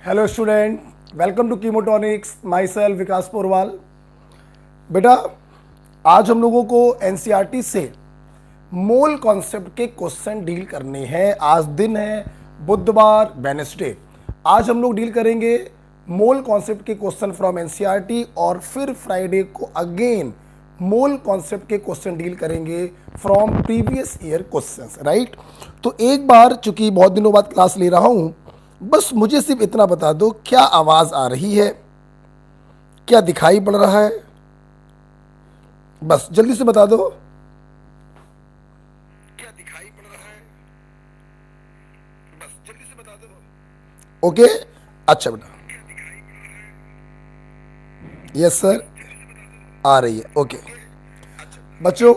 Hello student, welcome to Chemotonics. Myself Vikas Porwal. बेटा, आज हम लोगों को एनसीईआरटी से मोल कॉन्सेप्ट के क्वेश्चन डील करने हैं। आज दिन है बुधवार, वेडनेसडे। आज हम लोग डील करेंगे मोल कॉन्सेप्ट के क्वेश्चन फ्रॉम एनसीईआरटी और फिर फ्राइडे को अगेन मोल कॉन्सेप्ट के क्वेश्चन डील करेंगे from previous year questions, right. तो एक बार, चूंकि बहुत दिनों बाद क्लास ले रहा हूं, बस मुझे सिर्फ इतना बता दो, क्या आवाज आ रही है, क्या दिखाई पड़ रहा है, बस जल्दी से बता दो। क्या दिखाई पड़ रहा है, बस जल्दी से बता दो। ओके, अच्छा बेटा, यस सर, आ रही है। ओके बच्चों,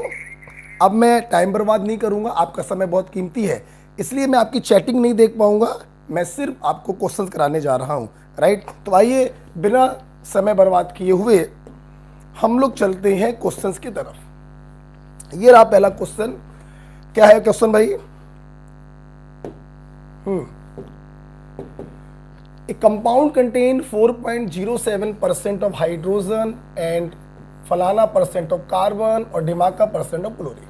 अब मैं टाइम बर्बाद नहीं करूंगा, आपका समय बहुत कीमती है, इसलिए मैं आपकी चैटिंग नहीं देख पाऊंगा। मैं सिर्फ आपको क्वेश्चन कराने जा रहा हूं, राइट। तो आइए, बिना समय बर्बाद किए हुए हम लोग चलते हैं क्वेश्चंस की तरफ। ये रहा पहला क्वेश्चन। क्या है क्वेश्चन भाई? A compound contain 4.07% of hydrogen and फलाना परसेंट ऑफ कार्बन और ढिमाका परसेंट ऑफ क्लोरीन।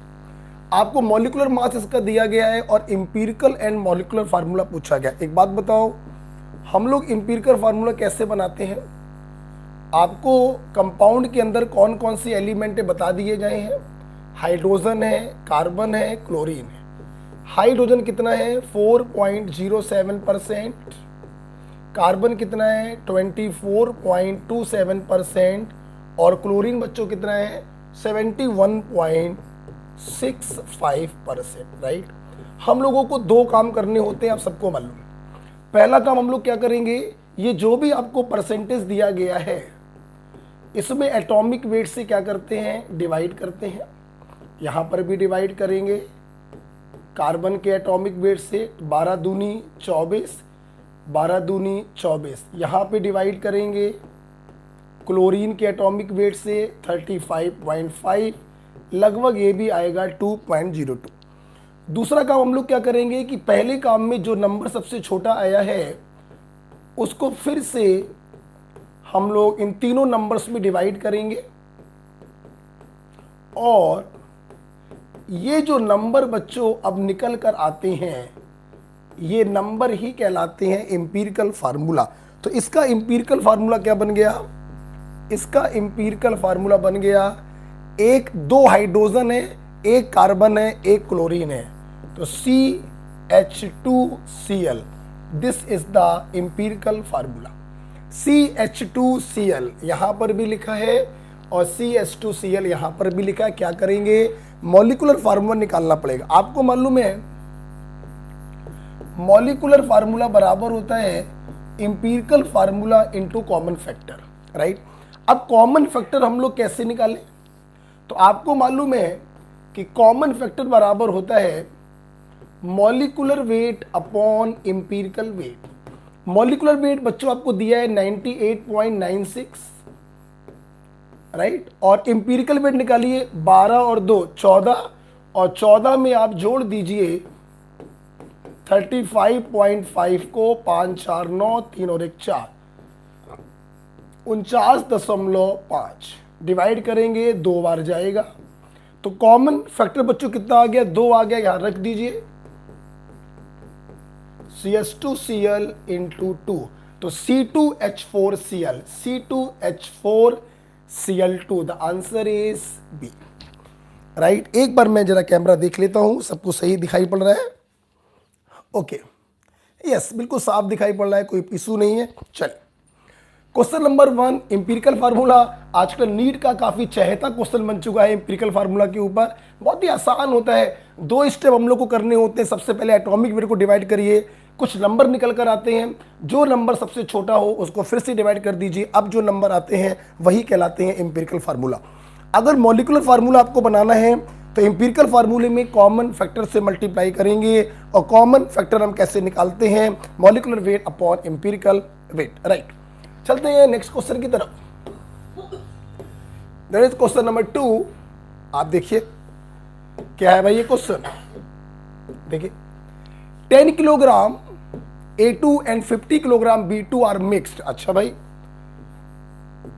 आपको मॉलिक्यूलर मास इसका दिया गया है और इंपीरिकल एंड मॉलिक्यूलर फार्मूला पूछा गया। एक बात बताओ, हम लोग इंपीरिकल फार्मूला कैसे बनाते हैं? आपको कंपाउंड के अंदर कौन कौन सी एलिमेंट बता दिए गए हैं। हाइड्रोजन है, कार्बन है, क्लोरीन है। हाइड्रोजन कितना है? 4.07%। कार्बन कितना है? 24.27%। और क्लोरीन बच्चों कितना है? 71.65%, राइट। हम लोगों को दो काम करने होते हैं, आप सबको मालूम है। पहला काम हम लोग क्या करेंगे, ये जो भी आपको परसेंटेज दिया गया है इसमें एटॉमिक वेट से क्या करते हैं? डिवाइड करते हैं। यहां पर भी डिवाइड करेंगे कार्बन के एटॉमिक वेट से, 12 दूनी 24, 12 दूनी 24। यहाँ पे डिवाइड करेंगे क्लोरीन के एटॉमिक वेट से 35.5, लगभग ये भी आएगा 2.02। दूसरा काम हम लोग क्या करेंगे कि पहले काम में जो नंबर सबसे छोटा आया है उसको फिर से हम लोग इन तीनों नंबर्स में डिवाइड करेंगे और ये जो नंबर बच्चों अब निकल कर आते हैं ये नंबर ही कहलाते हैं इंपीरिकल फार्मूला। तो इसका इंपीरिकल फार्मूला क्या बन गया? इसका इंपीरिकल फार्मूला बन गया, एक दो हाइड्रोजन है, एक कार्बन है, एक क्लोरीन है, तो CH2Cl। This is the empirical formula. CH2Cl यहां पर भी लिखा है और CH2Cl यहां पर भी लिखा है। क्या करेंगे? मॉलिक्यूलर फार्मूला निकालना पड़ेगा। आपको मालूम है मॉलिक्यूलर फार्मूला बराबर होता है empirical formula into common factor, right. अब कॉमन फैक्टर हम लोग कैसे निकालें? तो आपको मालूम है कि कॉमन फैक्टर बराबर होता है molecular weight upon empirical weight. Molecular weight बच्चों आपको दिया है 98.96, राइट। और इंपीरिकल वेट निकालिए, 12 और 2 14, और 14 में आप जोड़ दीजिए 35.5 को, 5 4 9, 3 और 1 4, 49.5 डिवाइड करेंगे, 2 बार जाएगा। तो कॉमन फैक्टर बच्चों कितना आ गया? 2 आ गया, यहां रख दीजिए CH2Cl इंटू 2, तो C2H4Cl, C2H4Cl2। The answer is B, right. एक बार मैं जरा कैमरा देख लेता हूं, सबको सही दिखाई पड़ रहा है? ओके, यस, बिल्कुल साफ दिखाई पड़ रहा है, कोई इशू नहीं है। चलिए, क्वेश्चन नंबर 1, इंपीरिकल फार्मूला। आजकल नीट का काफी चहेता क्वेश्चन बन चुका है इंपीरिकल फार्मूला के ऊपर। बहुत ही आसान होता है, 2 स्टेप हम लोग को करने होते हैं। सबसे पहले एटॉमिक वेट को डिवाइड करिए, कुछ नंबर निकल कर आते हैं, जो नंबर सबसे छोटा हो उसको फिर से डिवाइड कर दीजिए। अब जो नंबर आते हैं वही कहलाते हैं इंपीरिकल फार्मूला। अगर मॉलिक्यूलर फार्मूला आपको बनाना है तो इंपीरिकल फार्मूले में कॉमन फैक्टर से मल्टीप्लाई करेंगे। और कॉमन फैक्टर हम कैसे निकालते हैं? Molecular weight upon empirical weight, right. चलते हैं नेक्स्ट क्वेश्चन की तरफ। That is question number 2। आप देखिए क्या है भाई ये क्वेश्चन। देखिए, 10 kilogram A2 and 50 kilogram B2 are mixed. अच्छा भाई,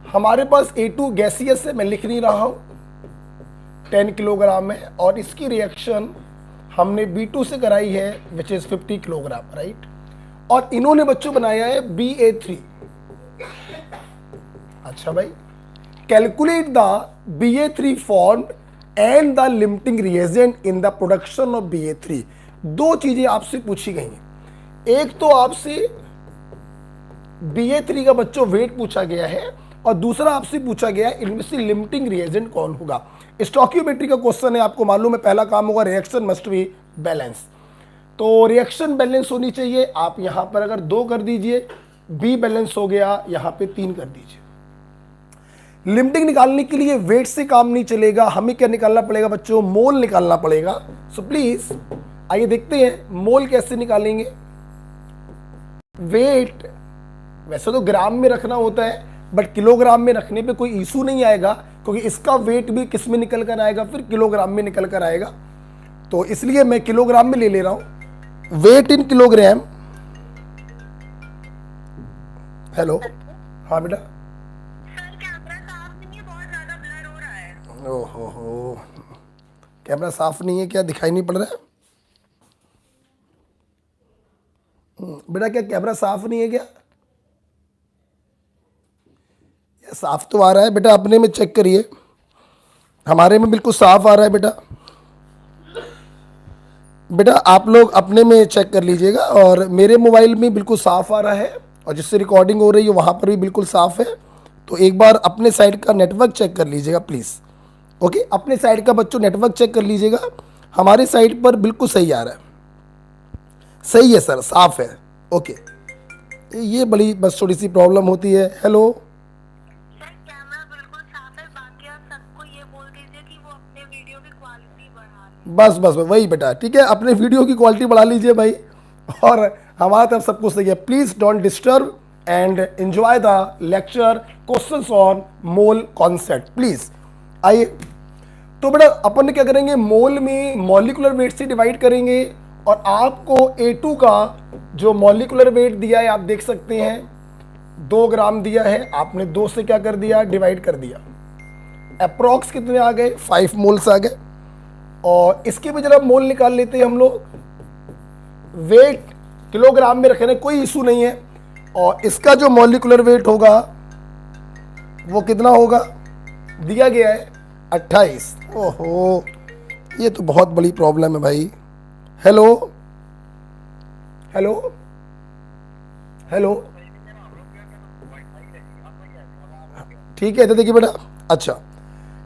हमारे पास A2 गैसियस है, मैं लिख नहीं रहा हूं, 10 किलोग्राम है, और इसकी रिएक्शन हमने B2 से कराई है विच इज 50 किलोग्राम, राइट। और इन्होंने बच्चों बनाया है BA3। अच्छा भाई, calculate the BA3 formed and the limiting reagent in the production of BA3। दो चीजें आपसे पूछी गई हैं, एक तो आपसे BA3 का बच्चों वेट पूछा गया है, और दूसरा आपसे पूछा गया है इनमें से लिमिटिंग रिएजेंट कौन होगा। स्टोकियोमेट्री का क्वेश्चन है, आपको मालूम है पहला काम होगा रिएक्शन मस्ट बी बैलेंस, तो रिएक्शन बैलेंस होनी चाहिए। आप यहां पर अगर 2 कर दीजिए, बी बैलेंस हो गया, यहां पे 3 कर दीजिए। लिमिटिंग निकालने के लिए वेट से काम नहीं चलेगा, हमें क्या निकालना पड़ेगा बच्चों, मोल निकालना पड़ेगा। सो प्लीज आइए देखते हैं मोल कैसे निकालेंगे। वेट वैसे तो ग्राम में रखना होता है, बट किलोग्राम में रखने पे कोई इशू नहीं आएगा, क्योंकि इसका वेट भी किस में निकल कर आएगा, फिर किलोग्राम में निकल कर आएगा। तो इसलिए मैं किलोग्राम में ले ले रहा हूं, वेट इन किलोग्राम। हेलो, हाँ बेटा। ओहो, कैमरा साफ नहीं है क्या, दिखाई नहीं पड़ रहा है? बेटा क्या कैमरा साफ नहीं है क्या? साफ तो आ रहा है बेटा, अपने में चेक करिए, हमारे में बिल्कुल साफ आ रहा है बेटा। बेटा आप लोग अपने में चेक कर लीजिएगा, और मेरे मोबाइल में बिल्कुल साफ आ रहा है, और जिससे रिकॉर्डिंग हो रही है वहाँ पर भी बिल्कुल साफ है। तो एक बार अपने साइड का नेटवर्क चेक कर लीजिएगा प्लीज़। ओके, अपने साइड का बच्चों नेटवर्क चेक कर लीजिएगा, हमारे साइड पर बिल्कुल सही आ रहा है। सही है सर, साफ है। ओके, ये बड़ी बस थोड़ी सी प्रॉब्लम होती है। हेलो, बस बस बस वही बेटा, ठीक है, अपने वीडियो की क्वालिटी बढ़ा लीजिए भाई, और हमारा तरफ सब कुछ सही है। Please don't disturb and enjoy the lecture, questions on mole concept please. आइए, तो बेटा अपन ने क्या करेंगे, मोल में मॉलिक्यूलर वेट से डिवाइड करेंगे, और आपको A2 का जो मॉलिक्यूलर वेट दिया है आप देख सकते हैं 2 ग्राम दिया है, आपने 2 से क्या कर दिया, डिवाइड कर दिया। अप्रॉक्स कितने आ गए, 5 मोल्स आ गए। और इसके भी जरा मोल निकाल लेते हैं हम लोग, वेट किलोग्राम में रखने कोई इशू नहीं है, और इसका जो मॉलिक्यूलर वेट होगा वो कितना होगा, दिया गया है 28। ओहो, ये तो बहुत बड़ी प्रॉब्लम है भाई। हेलो हेलो हेलो, ठीक है, तो देखिए बेटा, अच्छा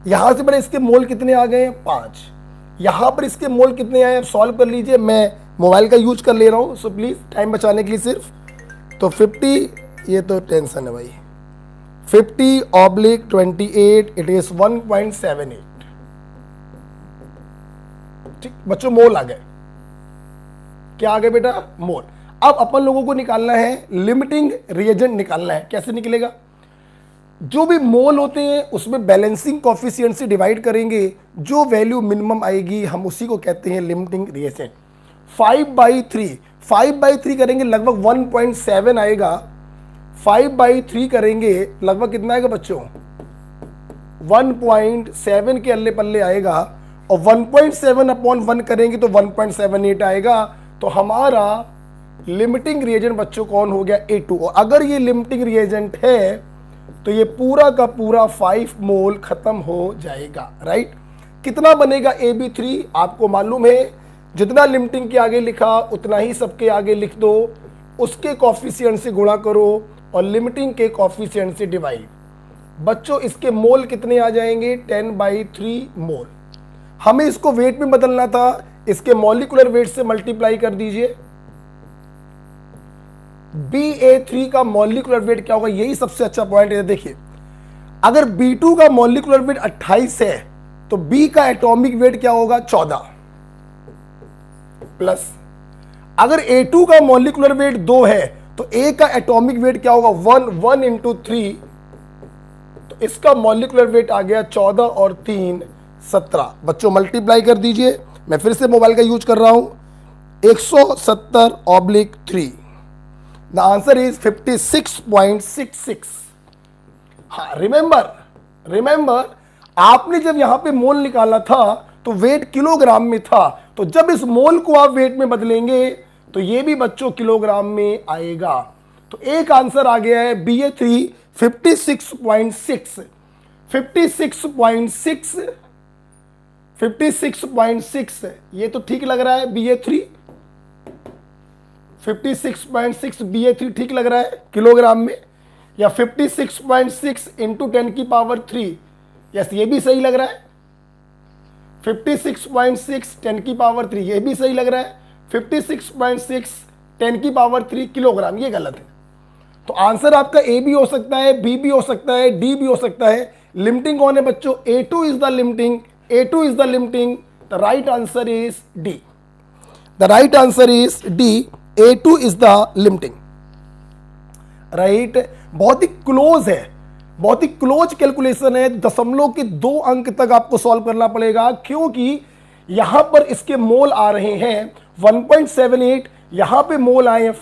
यहां से बेटा इसके मोल कितने आ गए, 5। यहां पर इसके मोल कितने आए, सॉल्व कर लीजिए, मैं मोबाइल का यूज कर ले रहा हूं, सो प्लीज टाइम बचाने के लिए सिर्फ। तो 50, ये तो टेंशन है भाई, 50/28, इट इज 1.78। ठीक बच्चों, मोल आ गए, क्या आ गए बेटा, मोल। अब अपन लोगों को निकालना है लिमिटिंग रिएजेंट निकालना है। कैसे निकलेगा, जो भी मोल होते हैं उसमें बैलेंसिंग कोफिशिएंट से डिवाइड करेंगे, जो वैल्यू मिनिमम आएगी हम उसी को कहते हैं लिमिटिंग रिएजेंट। 5/3 करेंगे लगभग 1.7 आएगा। 5/3 करेंगे लगभग कितना आएगा बच्चों, 1.7 के अल्ले पल्ले आएगा, और 1.7/1 करेंगे तो 1.78 आएगा। तो हमारा लिमिटिंग रिएजेंट बच्चों कौन हो गया, A2। और अगर ये लिमिटिंग रिएजेंट है तो ये पूरा का पूरा 5 मोल खत्म हो जाएगा, राइट। कितना बनेगा AB3, आपको मालूम है, जितना लिमिटिंग के आगे लिखा उतना ही सबके आगे लिख दो, उसके कॉफिशिएंट से गुणा करो और लिमिटिंग के कॉफिशिएंट से डिवाइड। बच्चों इसके मोल कितने आ जाएंगे, 10/3 मोल। हमें इसको वेट में बदलना था, इसके मॉलिक्यूलर वेट से मल्टीप्लाई कर दीजिए। BA3 का मॉलिक्यूलर वेट क्या होगा, यही सबसे अच्छा पॉइंट है। देखिए, अगर B2 का मॉलिक्यूलर वेट 28 है तो B का एटॉमिक वेट क्या होगा, 14 प्लस। अगर A2 का मॉलिक्यूलर वेट 2 है तो A का एटॉमिक वेट क्या होगा, 1 × 3, तो इसका मॉलिक्यूलर वेट आ गया 14 और 3 17। बच्चों मल्टीप्लाई कर दीजिए, मैं फिर से मोबाइल का यूज कर रहा हूं, 170/3 द आंसर इज 56.66। हाँ, रिमेंबर आपने जब यहां पे मोल निकाला था तो वेट किलोग्राम में था, तो जब इस मोल को आप वेट में बदलेंगे तो ये भी बच्चों किलोग्राम में आएगा। तो एक आंसर आ गया है BA3 56.6। 56.6 ये तो ठीक लग रहा है BA3। 56.6 BA3 ठीक लग रहा है किलोग्राम में, या 56.6 इंटू 10 की पावर 3, यस ये भी सही लग रहा है। 56.6 10 की पावर 3 ये भी सही लग रहा है। 56.6 10 की पावर 3 किलोग्राम ये गलत है। तो आंसर आपका ए भी हो सकता है, बी भी हो सकता है, डी भी हो सकता है। लिमिटिंग कौन है बच्चों? A2 is the limiting. A2 is the limiting. The right answer is D. The right answer is D. A2 is the limiting. Right, बहुत ही क्लोज है, बहुत ही क्लोज कैलकुलेशन है। दशमलव के 2 अंक तक आपको सॉल्व करना पड़ेगा, क्योंकि यहां पर इसके मोल आ रहे हैं 1.78, यहां पे मोल आए हैं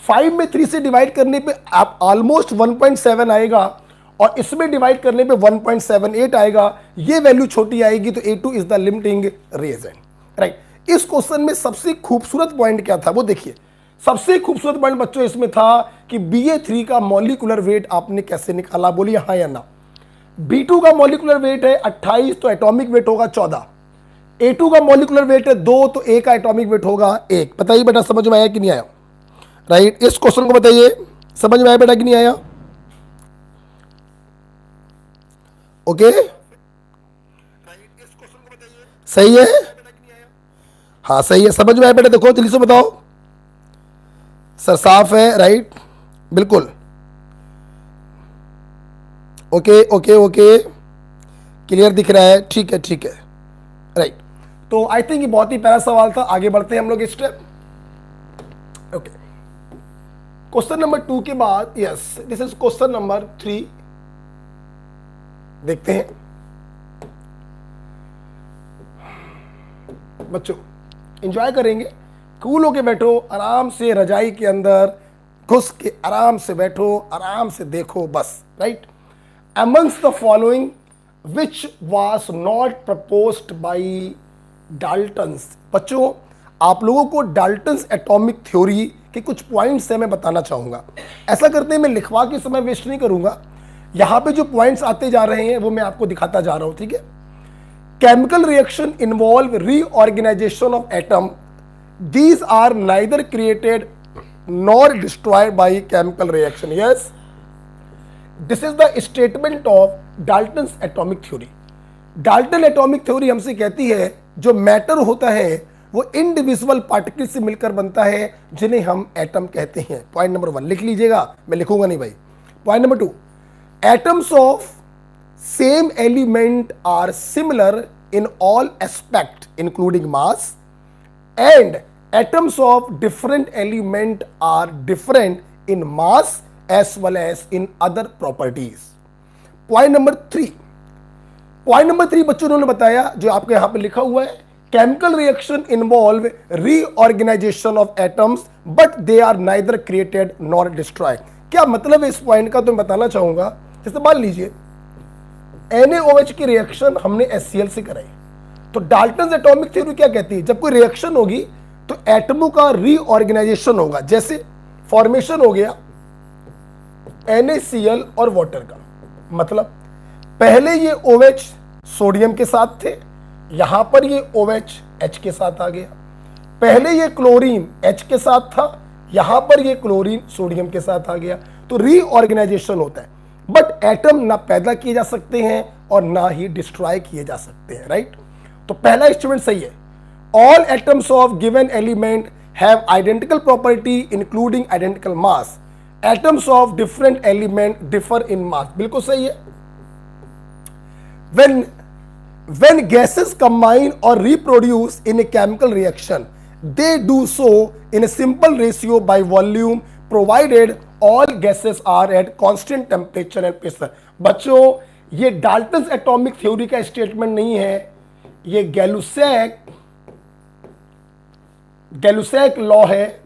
5 में 3 से डिवाइड करने पे आप ऑलमोस्ट 1.7 आएगा, और इसमें डिवाइड करने पे 1.78 आएगा। ये वैल्यू छोटी आएगी, तो A2 is the limiting reason. Right, इस क्वेश्चन में सबसे खूबसूरत पॉइंट क्या था वो देखिए। सबसे खूबसूरत पॉइंट बच्चों इसमें था कि BA3 का मॉलिक्यूलर वेट आपने कैसे निकाला, बोलिए हाँ या ना। B2 का मॉलिक्यूलर वेट है 28, तो एटॉमिक वेट होगा 14। A2 का मॉलिक्यूलर वेट है 2, तो A का एटॉमिक वेट होगा 1। बताइए बेटा समझ में आया कि नहीं आया? राइट, इस क्वेश्चन को बताइए समझ में आया बेटा कि नहीं आया? ओके, सही है, हाँ सही है, समझ में आया बेटा? देखो जल्दी से बताओ। सर साफ है, राइट, बिल्कुल ओके ओके ओके, क्लियर दिख रहा है, ठीक है ठीक है, राइट। तो आई थिंक ये बहुत ही प्यारा सवाल था। आगे बढ़ते हैं हम लोग स्टेप। ओके, क्वेश्चन नंबर 2 के बाद, yes this is question number 3। देखते हैं बच्चों, एंजॉय करेंगे, कूल होके बैठो, आराम से रजाई के अंदर घुस के आराम से बैठो, आराम से देखो बस। Right, amongst the following which was not proposed by Dalton's. बच्चों, आप लोगों को डाल्टन्स एटॉमिक थ्योरी के कुछ पॉइंट्स है मैं बताना चाहूंगा। ऐसा करते हैं मैं लिखवा के समय वेस्ट नहीं करूंगा, यहां पे जो पॉइंट्स आते जा रहे हैं वो मैं आपको दिखाता जा रहा हूं, ठीक है। Chemical reaction involve reorganization of atom, these are neither created nor destroyed by chemical reaction. Yes, this is the statement of Dalton's atomic theory. Dalton atomic theory हमसे कहती है जो मैटर होता है वो इंडिविजुअल पार्टिकल से मिलकर बनता है, जिन्हें हम एटम कहते हैं। पॉइंट नंबर 1 लिख लीजिएगा, मैं लिखूंगा नहीं भाई। Point number 2, atoms of same element are similar in all aspect including mass, and atoms of different element are different in mass as well as in other properties. Point number 3, बच्चों उन्होंने बताया जो आपके यहां पे लिखा हुआ है, chemical reaction involve reorganization of atoms but they are neither created nor destroyed. क्या मतलब है इस पॉइंट का तो मैं बताना चाहूंगा। जैसे मान लीजिए NaOH की रिएक्शन हमने HCl से कराई, तो डाल्टन्स एटॉमिक थ्योरी क्या कहती है, जब कोई रिएक्शन होगी तो एटमों का रीऑर्गेनाइजेशन होगा। जैसे फॉर्मेशन हो गया NaCl और वाटर का, मतलब पहले ये OH सोडियम के साथ थे, यहां पर ये OH H के साथ आ गया। पहले ये क्लोरीन H के साथ था, यहां पर ये क्लोरीन सोडियम के साथ आ गया। तो रीऑर्गेनाइजेशन होता है, बट एटम ना पैदा किए जा सकते हैं और ना ही डिस्ट्रॉय किए जा सकते हैं। राइट, तो पहला स्टेटमेंट सही है। All atoms of given element have identical property including identical mass, atoms of different element differ in mass, बिल्कुल सही है। when gases combine or reproduce in a chemical reaction, they do so in a simple ratio by volume provided all gases are at constant temperature and pressure। बच्चों, ये Dalton's atomic theory का statement नहीं है, ये Gay Lussac law है।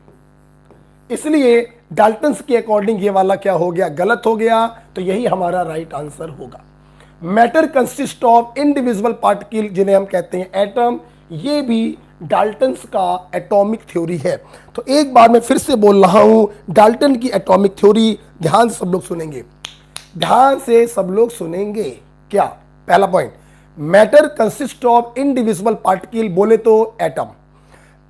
इसलिए Dalton's के according ये वाला क्या हो गया, गलत हो गया, तो यही हमारा राइट आंसर होगा। Matter consist of individual particle जिन्हें हम कहते हैं एटम, ये भी डाल्टन्स का एटॉमिक थ्योरी है। तो एक बार मैं फिर से बोल रहा हूं, डाल्टन की एटॉमिक थ्योरी, ध्यान से सब लोग सुनेंगे, ध्यान से सब लोग सुनेंगे। क्या पहला point, matter consist of individual particle, बोले तो atom.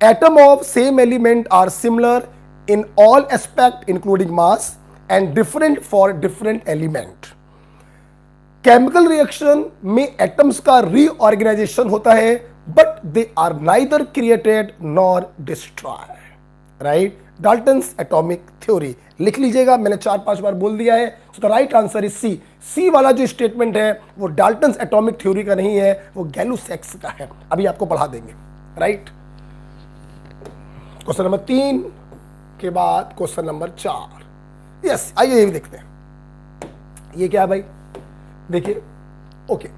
Atom of same element are similar in all aspect including mass and different for different element. Chemical reaction में एटम्स का रीऑर्गेनाइजेशन होता है, but they are neither created nor destroy, right. Dalton's atomic theory लिख लीजिएगा, मैंने 4-5 बार बोल दिया है। तो the right answer is C. C वाला जो स्टेटमेंट है वो डाल्टन्स एटॉमिक थ्योरी का नहीं है, वो गैलुसैक्स का है, अभी आपको पढ़ा देंगे, राइट। क्वेश्चन नंबर 3 के बाद क्वेश्चन नंबर 4। यस, आइए ये भी देखते हैं। ये क्या है भाई, देखिए, ओके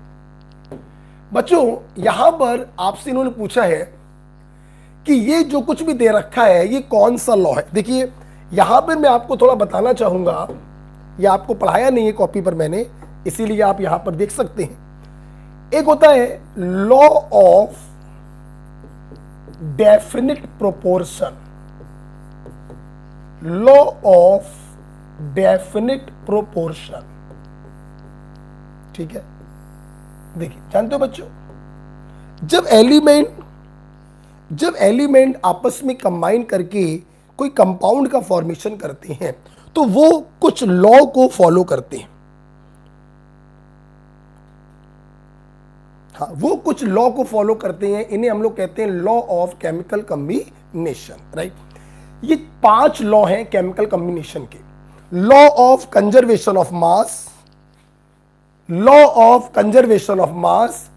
बच्चों, यहां पर आपसे इन्होंने पूछा है कि ये जो कुछ भी दे रखा है ये कौन सा लॉ है। देखिए यहां पर मैं आपको थोड़ा बताना चाहूंगा, ये आपको पढ़ाया नहीं है कॉपी पर मैंने, इसीलिए आप यहां पर देख सकते हैं। एक होता है law of definite proportion, law of definite proportion, ठीक है। देखिए जानते हो बच्चों, जब एलिमेंट आपस में कंबाइन करके कोई कंपाउंड का फॉर्मेशन करते हैं तो वो कुछ लॉ को फॉलो करते हैं। हाँ, वो कुछ लॉ को फॉलो करते हैं, इन्हें हम लोग कहते हैं law of chemical combination, right. ये 5 लॉ हैं केमिकल कॉम्बिनेशन के। Law of conservation of mass, law of conservation of mass,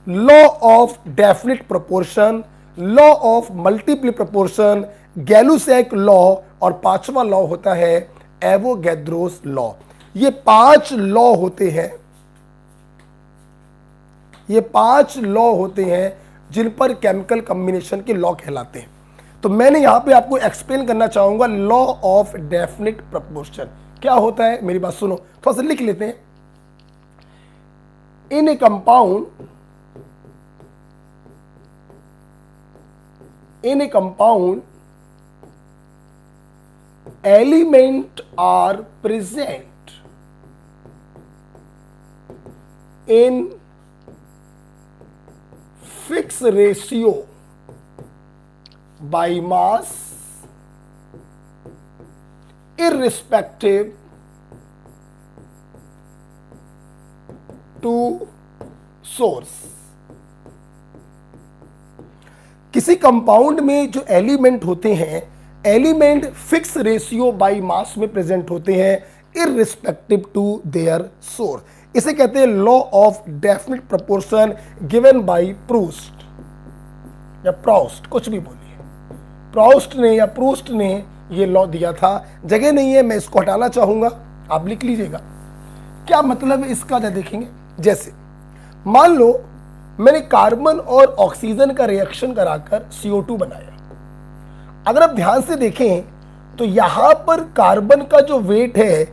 law of definite proportion, law of multiple proportion, Gay Lussac law, और 5वां लॉ होता है एवोगैड्रोस लॉ। ये 5 law होते हैं, ये 5 लॉ होते हैं जिन पर केमिकल कॉम्बिनेशन के लॉ कहलाते हैं। तो मैंने यहां पे आपको एक्सप्लेन करना चाहूंगा लॉ ऑफ डेफिनिट प्रोपोर्शन क्या होता है। मेरी बात सुनो, थोड़ा सा लिख लेते हैं। In a compound, in a compound element are present in fixed ratio by mass irrespective to source। किसी कंपाउंड में जो एलिमेंट होते हैं, element fix ratio by mass में प्रेजेंट होते हैं इररिस्पेक्टिव टू देयर सोर्स। इसे कहते हैं law of definite proportion given by Proust या प्रॉस्ट, कुछ भी बोलिए, प्रॉस्ट ने या प्रूस्ट ने ये लॉ दिया था। जगह नहीं है, मैं इसको हटाना चाहूंगा, आप लिख लीजिएगा। क्या मतलब है इसका, देखेंगे। जैसे मान लो मैंने कार्बन और ऑक्सीजन का रिएक्शन कराकर CO2 बनाया। अगर आप ध्यान से देखें तो यहां पर कार्बन का जो वेट है,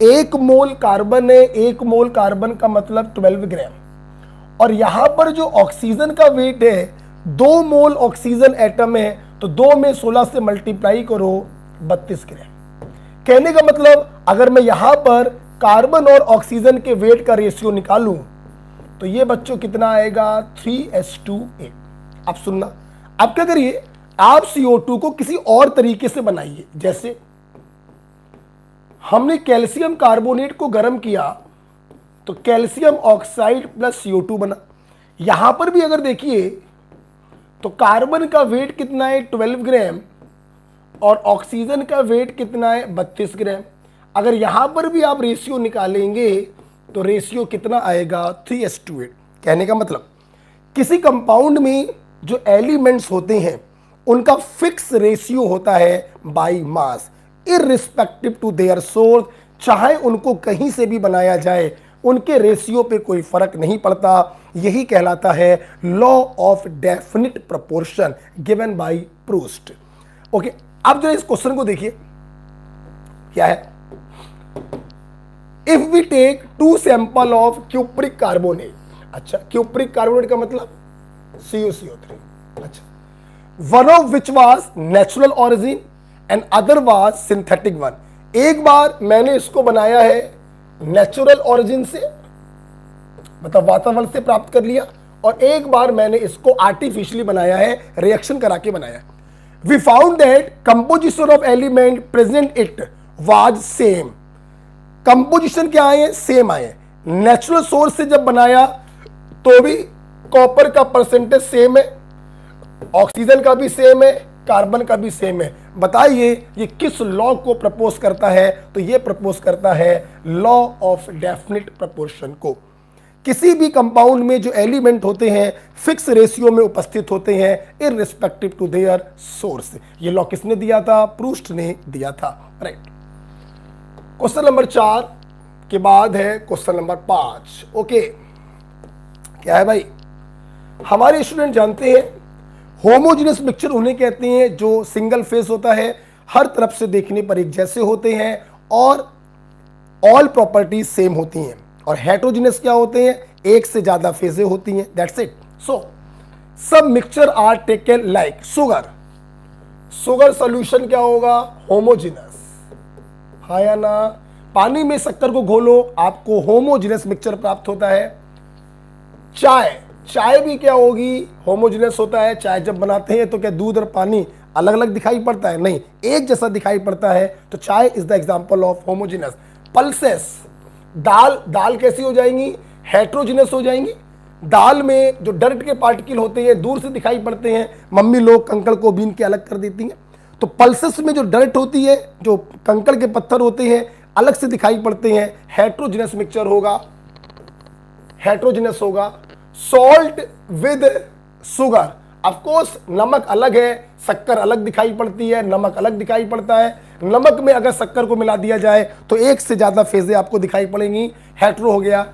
1 मोल कार्बन है, 1 मोल कार्बन का मतलब 12 ग्राम, और यहां पर जो ऑक्सीजन का वेट है 2 मोल ऑक्सीजन एटम है, तो 2 में 16 से मल्टीप्लाई करो 32 ग्राम। कहने का मतलब अगर मैं यहां पर कार्बन और ऑक्सीजन के वेट का रेशियो निकालूं तो ये बच्चों कितना आएगा, 3:8। अब सुनना, अब क्या करिए, आप CO2 को किसी और तरीके से बनाइए। जैसे हमने कैल्शियम कार्बोनेट को गर्म किया तो कैल्शियम ऑक्साइड प्लस CO2 बना। यहां पर भी अगर देखिए तो कार्बन का वेट कितना है, 12 ग्राम, और ऑक्सीजन का वेट कितना है, 32 ग्राम। अगर यहां पर भी आप रेशियो निकालेंगे तो रेशियो कितना आएगा, 3:8। कहने का मतलब किसी कंपाउंड में जो एलिमेंट्स होते हैं उनका फिक्स रेशियो होता है by mass irrespective to their source. चाहे उनको कहीं से भी बनाया जाए, उनके रेशियो पे कोई फर्क नहीं पड़ता। यही कहलाता है law of definite proportion given by Proust. Okay, अब जो इस क्वेश्चन को देखिए, क्या है? If we take 2 sample of cupric carbonate, अच्छा क्यूप्रिक कार्बोनेट का मतलब CuCO3, अच्छा, one of which was natural origin and other was synthetic one. एक बार मैंने इसको बनाया है नेचुरल ऑरिजिन से, मतलब वातावरण से प्राप्त कर लिया, और एक बार मैंने इसको आर्टिफिशियली बनाया है, रिएक्शन करा के बनाया। We found that composition of element present it was same. Composition क्या आए? सेम आए। नेचुरल सोर्स से जब बनाया तो भी कॉपर का परसेंटेज सेम है, ऑक्सीजन का भी सेम है, कार्बन का भी सेम है। बताइए ये किस लॉ को प्रपोज करता है? तो ये प्रपोज करता है लॉ ऑफ डेफिनिट प्रपोर्शन को। किसी भी कंपाउंड में जो एलिमेंट होते हैं फिक्स रेशियो में उपस्थित होते हैं इररिस्पेक्टिव टू देयर सोर्स। ये लॉ किसने दिया था? प्रूस्ट ने दिया था, राइट। क्वेश्चन नंबर 4 के बाद है क्वेश्चन नंबर 5। ओके, क्या है भाई? हमारे स्टूडेंट जानते हैं होमोजेनियस मिक्सचर उन्हें कहते हैं जो सिंगल फेस होता है, हर तरफ से देखने पर एक जैसे होते हैं और ऑल प्रॉपर्टीज सेम होती हैं। और हेटेरोजेनियस क्या होते हैं? एक से ज्यादा फेजें होती हैं, दैट्स इट। सो सब mixture are taken like sugar. Sugar solution क्या होगा? होमोजेनियस, हाँ या ना? पानी में शक्कर को घोलो आपको होमोजेनियस मिक्सचर प्राप्त होता है। चाय, चाय भी क्या होगी? होमोजेनियस होता है। चाय जब बनाते हैं तो क्या दूध और पानी अलग अलग दिखाई पड़ता है? नहीं, एक जैसा दिखाई पड़ता है। तो chai is the example of homogeneous. Pulses, दाल, दाल कैसी हो जाएंगी? हेट्रोजेनियस हो जाएंगी। दाल में जो डर्ट के पार्टिकल होते हैं दूर से दिखाई पड़ते हैं, मम्मी लोग कंकड़ को बीन के अलग कर देती हैं। तो पल्सेस में जो डर्ट होती है, जो कंकड़ के पत्थर होते हैं अलग से दिखाई पड़ते हैं, हेट्रोजेनियस मिक्सचर होगा, हेट्रोजेनियस होगा। Salt with sugar, of course नमक अलग है, शक्कर अलग दिखाई पड़ती है, नमक अलग दिखाई पड़ता है। नमक में अगर शक्कर को मिला दिया जाए तो एक से ज्यादा फेजें आपको दिखाई पड़ेंगी, हेट्रो हो गया।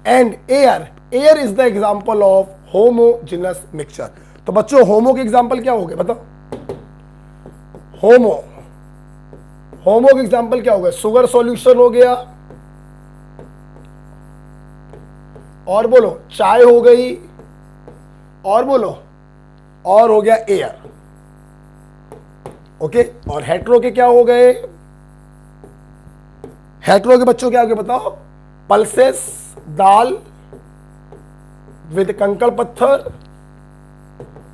And air, air is the example of homogeneous mixture. तो बच्चों होमो के एग्जांपल क्या हो गए बताओ? होमो, होमो के एग्जांपल क्या हो गया? शुगर सॉल्यूशन हो गया, और बोलो चाय हो गई, और बोलो, और हो गया एयर। ओके, और हेट्रो के क्या हो गए? हेट्रो के बच्चों क्या हो गए बताओ? पल्सेस, दाल विद कंकड़ पत्थर,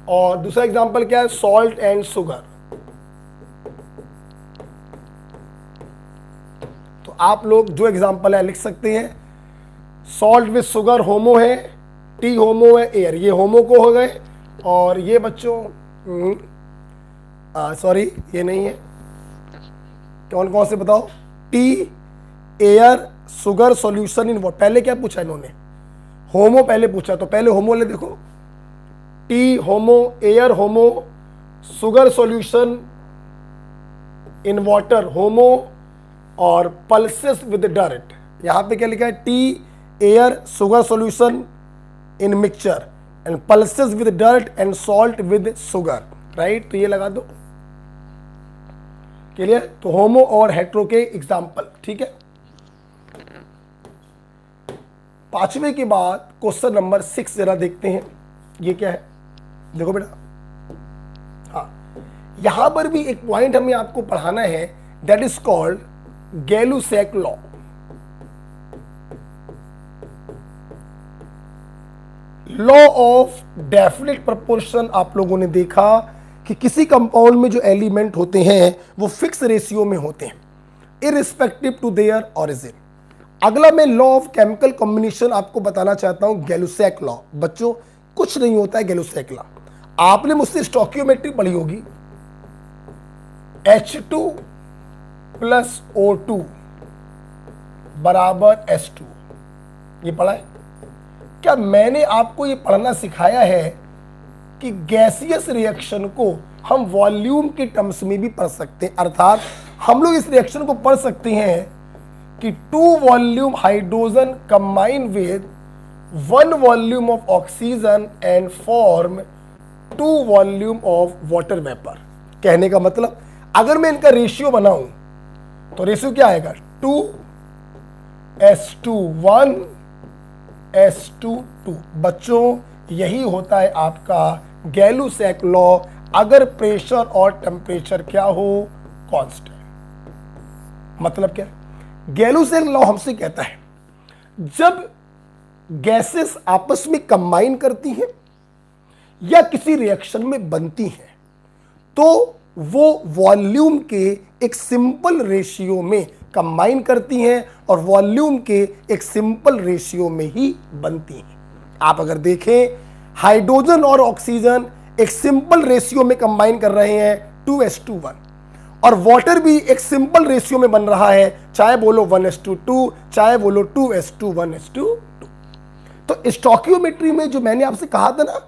और दूसरा एग्जांपल क्या है? Salt and sugar. तो आप लोग जो एग्जांपल है लिख सकते हैं। सॉल्ट विद शुगर होमो है, टी होमो है, एयर ये होमो को हो गए। और ये बच्चों सॉरी ये नहीं है, कौन कौन से बताओ? T, air, sugar solution in water. पहले क्या पूछा इन्होंने? होमो पहले पूछा, तो पहले होमो ले देखो। Tea homo, air homo, sugar solution in water homo, और पल्सेस विद डर्ट। यहां पे क्या लिखा है? Tea, air, sugar solution in mixture and pulses with dirt and salt with sugar, right? तो ये लगा दो, क्लियर? तो होमो और हेट्रो के एग्जांपल, ठीक है। 5वें के बाद क्वेश्चन नंबर 6 जरा देखते हैं। ये क्या है? देखो बेटा, हाँ यहां पर भी एक पॉइंट हमें आपको पढ़ाना है, that is called Gay Lussac law. Law of definite proportion आप लोगों ने देखा कि किसी कंपाउंड में जो एलिमेंट होते हैं वो फिक्स रेशियो में होते हैं इररिस्पेक्टिव टू देयर ऑरिजिन। अगला मैं लॉ ऑफ केमिकल कॉम्बिनेशन आपको बताना चाहता हूं, गैलुसैक लॉ। बच्चों कुछ नहीं होता है गैलुसैक लॉ, आपने मुझसे स्टोकियोमेट्री पढ़ी होगी। H2 प्लस O2 बराबर S2, ये पढ़ा है क्या? मैंने आपको ये पढ़ना सिखाया है कि गैसियस रिएक्शन को हम वॉल्यूम के टर्म्स में भी पढ़ सकते हैं। अर्थात हम लोग इस रिएक्शन को पढ़ सकते हैं कि 2 volume hydrogen combine with 1 volume of oxygen and form 2 volume of water vapour. कहने का मतलब अगर मैं इनका रेशियो बनाऊं तो रेशियो क्या आएगा 2:1 2:2। बच्चों यही होता है आपका गैलू-सैक लॉ अगर प्रेशर और टेम्परेचर क्या हो कांस्टेंट। मतलब क्या गैलू-सैक लॉ हमसे कहता है जब गैसेस आपस में कंबाइन करती हैं या किसी रिएक्शन में बनती हैं तो वो वॉल्यूम के एक सिंपल रेशियो में कंबाइन करती हैं और वॉल्यूम के एक सिंपल रेशियो में ही बनती हैं। आप अगर देखें हाइड्रोजन और ऑक्सीजन एक सिंपल रेशियो में कंबाइन कर रहे हैं 2:1 और वाटर भी एक सिंपल रेशियो में बन रहा है, चाहे बोलो 1:2 चाहे बोलो 2:1:2। तो स्टोइकियोमेट्री में जो मैंने आपसे कहा था ना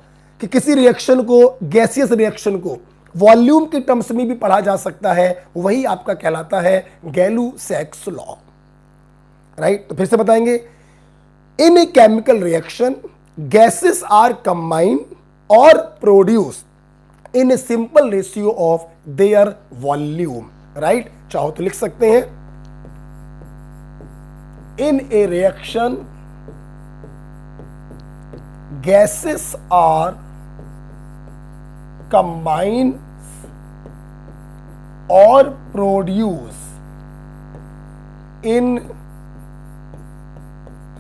कि किसी रिएक्शन को गैसियस रिएक्शन को वॉल्यूम के टर्म्स में भी पढ़ा जा सकता है, वही आपका कहलाता है गैलू-सैक्स लॉ। राइट, तो फिर से बताएंगे in a chemical reaction gases are combined और produce in a simple ratio of their volume. Right, चाहो तो लिख सकते हैं in a reaction gases are combined और produce in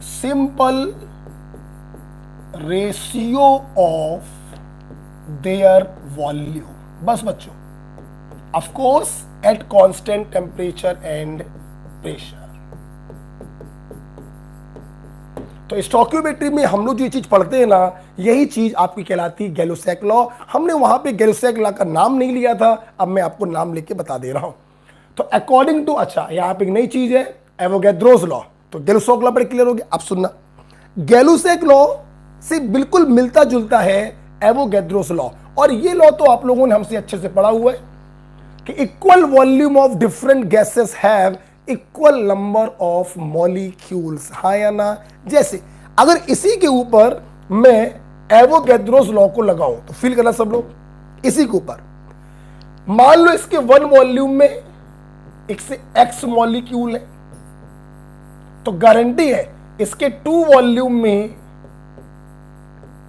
simple ratio of their volume. बस बच्चों, of course at constant temperature and pressure. तो स्टोइकियोमेट्री में हम लोग जो चीज पढ़ते हैं ना, यही चीज आपकी कहलाती है गैलू-सैक लॉ। हमने वहां पे गैलू-सैक लॉ का नाम नहीं लिया था, अब मैं आपको नाम लेके बता दे रहा हूं। तो अकॉर्डिंग टू, अच्छा यहां पे एक नई चीज है एवोगैड्रोस लॉ। तो गैलू-सैक लॉ पर क्लियर हो गया। अब सुनना, गैलू-सैक लॉ से बिल्कुल मिलता जुलता है एवोगैड्रोस लॉ, और ये लॉ तो आप लोगों ने हमसे अच्छे से पढ़ा हुआ है कि equal volume of different gases have equal number of molecules. हाँ या ना? जैसे अगर इसी के ऊपर मैं एवोगैड्रोस लॉ को लगाऊं तो फील करना सब लोग इसी के ऊपर, मान लो इसके 1 वॉल्यूम में एक से x मॉलिक्यूल है, तो गारंटी है इसके 2 वॉल्यूम में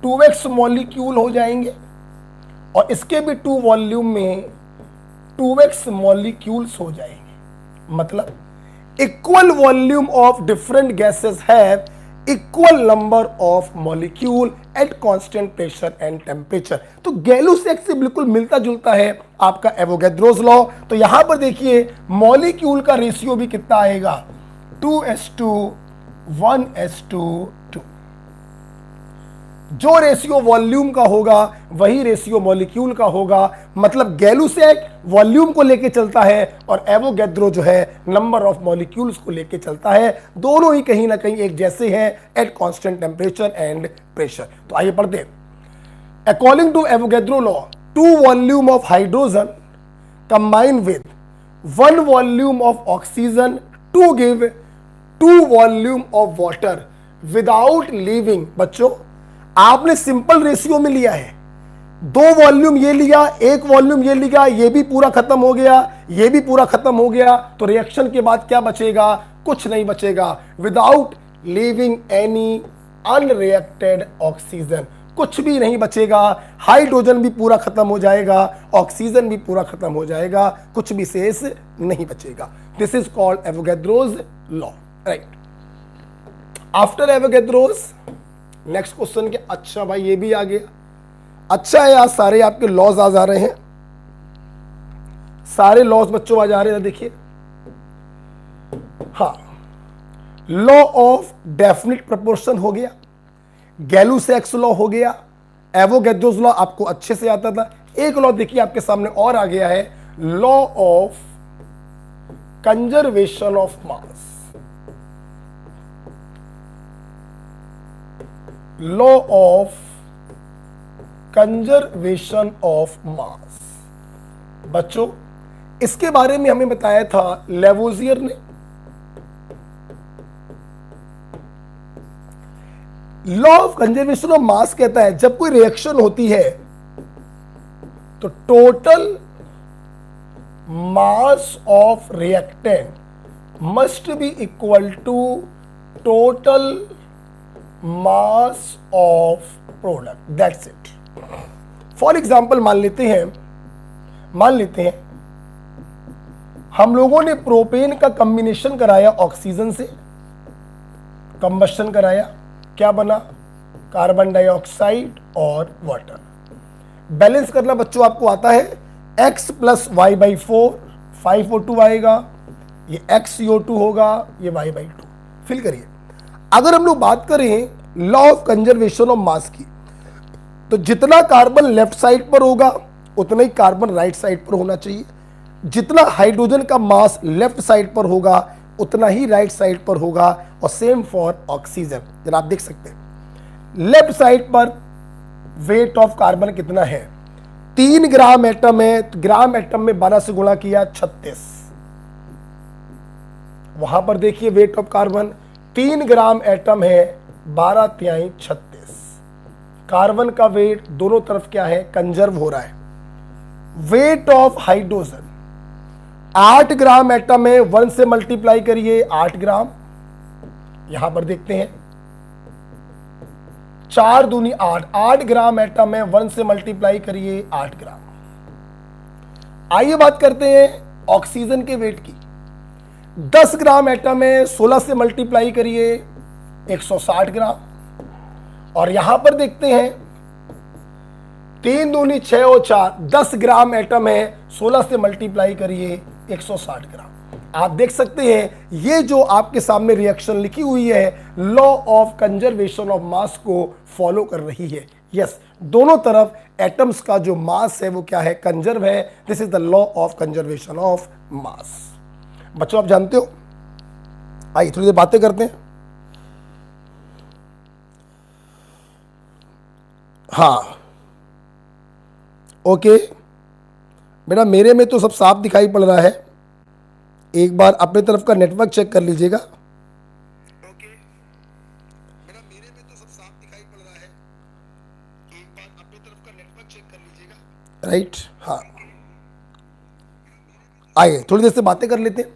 2x मॉलिक्यूल हो जाएंगे और इसके भी 2 वॉल्यूम में 2x मॉलिक्यूल्स हो जाएंगे। मतलब equal volume of different gases have equal number of molecule at constant pressure and temperature. तो गैलू-सैक से बिल्कुल मिलता जुलता है आपका एवोगैड्रोस लॉ। तो यहां पर देखिए मॉलिक्यूल का रेशियो भी कितना आएगा 2:1:2। जो रेशियो वॉल्यूम का होगा वही रेशियो मॉलिक्यूल का होगा। मतलब गैलू-सैक वॉल्यूम को लेके चलता है और एवोगैड्रो जो है नंबर ऑफ मॉलिक्यूल्स को लेके चलता है। दोनों ही कहीं ना कहीं एक जैसे हैं at constant temperature and pressure. तो आइए पढ़ते हैं। According to Avogadro law 2 volume of hydrogen combine with 1 volume of oxygen to give 2 volume of water without leaving. बच्चों आपने सिंपल रेशियो में लिया है, 2 वॉल्यूम ये लिया, 1 वॉल्यूम ये लिया, ये भी पूरा खत्म हो गया, ये भी पूरा खत्म हो गया, तो रिएक्शन के बाद क्या बचेगा? कुछ नहीं बचेगा। Without leaving any unreacted oxygen, कुछ भी नहीं बचेगा। हाइड्रोजन भी पूरा खत्म हो जाएगा, ऑक्सीजन भी पूरा खत्म हो जाएगा, कुछ भी शेष नहीं बचेगा। This is called Avogadro's law. Right, after Avogadro's next question के, अच्छा भाई ये भी आ गया। अच्छा है आज सारे आपके लॉज आ जा रहे हैं, सारे लॉज बच्चों आ जा रहे हैं। देखिए हाँ, लॉ ऑफ डेफिनिट प्रोपोर्शन हो गया, गैलू-सैक्स लॉ हो गया, एवोगैड्रोस लॉ आपको अच्छे से आता था। एक लॉ देखिए आपके सामने और आ गया है, law of conservation of mass. Law of conservation of mass. बच्चों इसके बारे में हमें बताया था लेवोजियर ने। Law of conservation of mass कहता है जब कोई रिएक्शन होती है तो total mass of reactant must be equal to total mass of product, that's it. For example मान लेते हैं हम लोगों ने प्रोपेन का कॉम्बिनेशन कराया ऑक्सीजन से, कंबशन कराया, क्या बना, कार्बन डाइऑक्साइड और वाटर। बैलेंस करना बच्चों आपको आता है, x plus Y by 4, 5O2 आएगा, ये XCO2 होगा, ये y बाई 2। फिल करिए। अगर हम लोग बात करें लॉ ऑफ कंजर्वेशन ऑफ मास की, तो जितना कार्बन लेफ्ट साइड पर होगा उतना ही कार्बन राइट साइड पर होना चाहिए, जितना हाइड्रोजन का मास लेफ्ट साइड पर होगा उतना ही राइट साइड पर होगा, और सेम फॉर ऑक्सीजन। जरा आप देख सकते हैं लेफ्ट साइड पर वेट ऑफ कार्बन कितना है, 3 ग्राम एटम है, तो ग्राम एटम में 12 से गुणा किया 36। वहां पर देखिए weight of carbon 3 gram atom है, 12 तिहाई 36। कार्बन का वेट दोनों तरफ क्या है, कंजर्व हो रहा है। Weight of hydrogen 8 gram atom है, 1 से मल्टीप्लाई करिए 8 ग्राम। यहां पर देखते हैं 4 दूनी 8, 8 ग्राम एटम है, 1 से मल्टीप्लाई करिए 8 ग्राम। आइए बात करते हैं ऑक्सीजन के वेट की। 10 ग्राम एटम है, 16 से मल्टीप्लाई करिए 160 ग्राम। और यहां पर देखते हैं 3 दूनी 6 और 4, 10 ग्राम एटम है, 16 से मल्टीप्लाई करिए 160 ग्राम। आप देख सकते हैं ये जो आपके सामने रिएक्शन लिखी हुई है लॉ ऑफ कंजर्वेशन ऑफ मास को फॉलो कर रही है। यस, दोनों तरफ एटम्स का जो मास है वो क्या है, कंजर्व है। This is the law of conservation of mass. बच्चों आप जानते हो, आइए थोड़ी देर बातें करते हैं। हाँ ओके बेटा, मेरे में तो सब साफ दिखाई पड़ रहा है, एक बार अपने तरफ का नेटवर्क चेक कर लीजिएगा। ओके बेटा, मेरे में तो सब साफ दिखाई पड़ रहा है, एक बार अपने तरफ का नेटवर्क चेक कर लीजिएगा। राइट, हाँ आइए थोड़ी देर से बातें कर लेते हैं।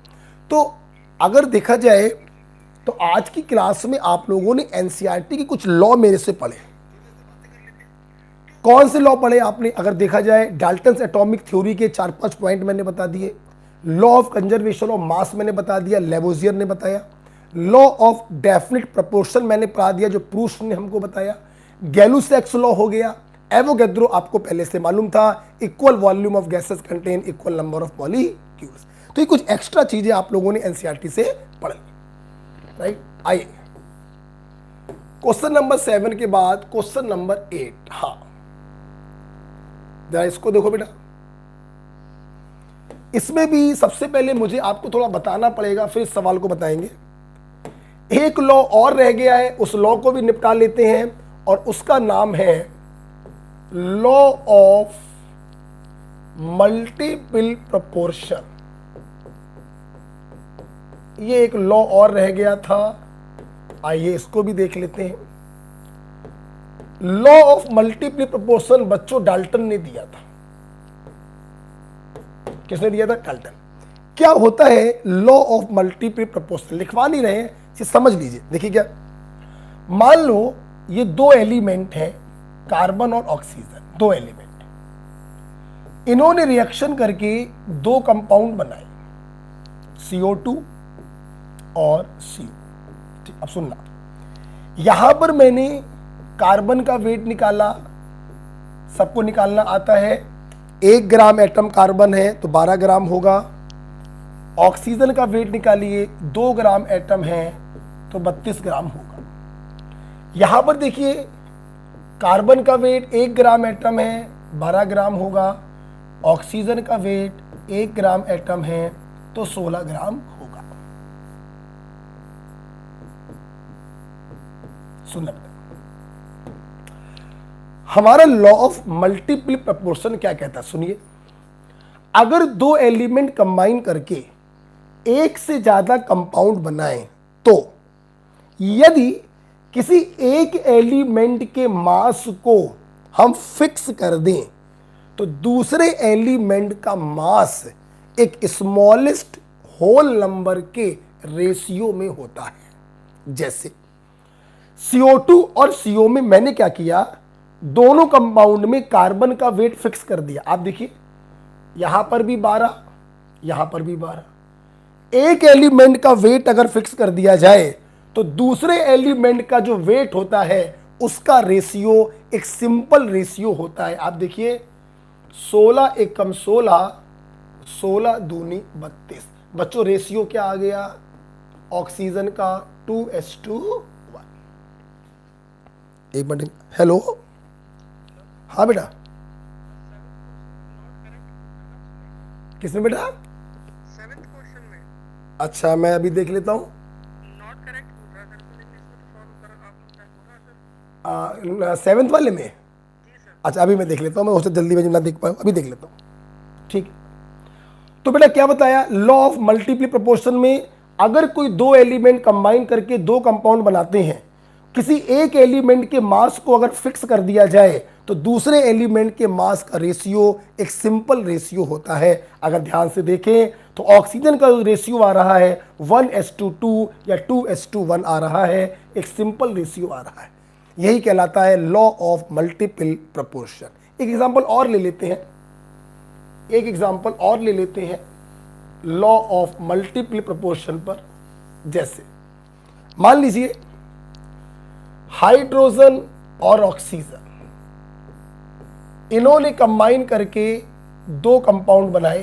तो अगर देखा जाए तो आज की क्लास में आप लोगों ने एनसीईआरटी की कुछ लॉ मेरे से पढ़े। कौन से लॉ पढ़े आपने? अगर देखा जाए डाल्टन्स एटॉमिक थ्योरी के 4-5 पॉइंट मैंने बता दिए, लॉ ऑफ कंजर्वेशन ऑफ मास मैंने बता दिया, लेवोजियर ने बताया, लॉ ऑफ डेफिनेट प्रोपोर्शन मैंने पढ़ा दिया जो प्रूस्ट ने हमको बताया, गैलू-सैक्स लॉ हो गया, एवोगैड्रो आपको पहले से मालूम था, equal volume of gases contain equal number of molecules. तो ये कुछ एक्स्ट्रा चीजें आप लोगों ने एनसीईआरटी से पढ़ ली। राइट, आइए क्वेश्चन नंबर 7 के बाद क्वेश्चन नंबर 8। हाँ जरा इसको देखो बेटा, इसमें भी सबसे पहले मुझे आपको थोड़ा बताना पड़ेगा, फिर इस सवाल को बताएंगे। एक लॉ और रह गया है, उस लॉ को भी निपटा लेते हैं, और उसका नाम है लॉ ऑफ मल्टीपल प्रोपोर्शन। ये एक लॉ और रह गया था, आइए इसको भी देख लेते हैं। लॉ ऑफ मल्टीपल प्रोपोर्शन बच्चों डाल्टन ने दिया था। किसने दिया था? डाल्टन। क्या होता है लॉ ऑफ मल्टीपल प्रोपोर्शन? लिखवा नहीं रहे, समझ लीजिए। देखिए क्या, मान लो ये 2 एलिमेंट हैं, कार्बन और ऑक्सीजन, 2 एलिमेंट। इन्होंने रिएक्शन करके 2 कंपाउंड बनाए, CO2 और CO। ठीक, अब सुनना, यहां पर मैंने कार्बन का वेट निकाला, सबको निकालना आता है। 1 ग्राम एटम कार्बन है तो 12 ग्राम होगा। ऑक्सीजन का वेट निकालिए, 2 ग्राम एटम है तो 32 ग्राम होगा। यहां पर देखिए कार्बन का वेट 1 ग्राम एटम है, 12 ग्राम होगा। ऑक्सीजन का वेट 1 ग्राम एटम है तो 16 ग्राम होगा। सुनना, हमारा लॉ ऑफ मल्टीपल प्रोपोर्शन क्या कहता है, सुनिए। अगर 2 एलिमेंट कंबाइन करके एक से ज्यादा कंपाउंड बनाएं, तो यदि किसी एक एलिमेंट के मास को हम फिक्स कर दें तो दूसरे एलिमेंट का मास एक स्मॉलेस्ट होल नंबर के रेशियो में होता है। जैसे CO2 और CO में मैंने क्या किया, दोनों कंपाउंड में कार्बन का वेट फिक्स कर दिया। आप देखिए यहां पर भी 12, यहां पर भी 12। एक एलिमेंट का वेट अगर फिक्स कर दिया जाए तो दूसरे एलिमेंट का जो वेट होता है उसका रेशियो एक सिंपल रेशियो होता है। आप देखिए 16 एकम 16, 16 दूनी 32। बच्चों रेशियो क्या आ गया, ऑक्सीजन का 2s2 1। एक मिनट, हेलो, हाँ बेटा, किसमें बेटा? 7th क्वेश्चन में अच्छा मैं अभी देख लेता हूँ। नॉट करेक्ट बोल रहा है सर, तो लेकिन इसमें तो सॉल्व कर आप लोग टाइप हो रहा है सर। 7th वाले में? जी सर। अच्छा अभी मैं देख लेता हूँ, मैं उससे जल्दी में ना देख पाऊँ, अभी देख लेता हूँ। ठीक है, तो बेटा क्या बताया, लॉ ऑफ मल्टीपल प्रोपोर्शन में अगर कोई दो एलिमेंट कंबाइन करके दो कंपाउंड बनाते हैं, किसी एक एलिमेंट के मास को अगर फिक्स कर दिया जाए तो दूसरे एलिमेंट के मास का रेशियो एक सिंपल रेशियो होता है। अगर ध्यान से देखें तो ऑक्सीजन का जो रेशियो आ रहा है 1:2 या 2:1 आ रहा है, एक सिंपल रेशियो आ रहा है। यही कहलाता है लॉ ऑफ मल्टीपल प्रोपोर्शन। एक एग्जांपल और ले लेते हैं, एक एग्जांपल और ले लेते हैं लॉ ऑफ मल्टीपल प्रोपोर्शन पर। जैसे मान लीजिए हाइड्रोजन और ऑक्सीजन, इन्होंने कंबाइन करके दो कंपाउंड बनाए,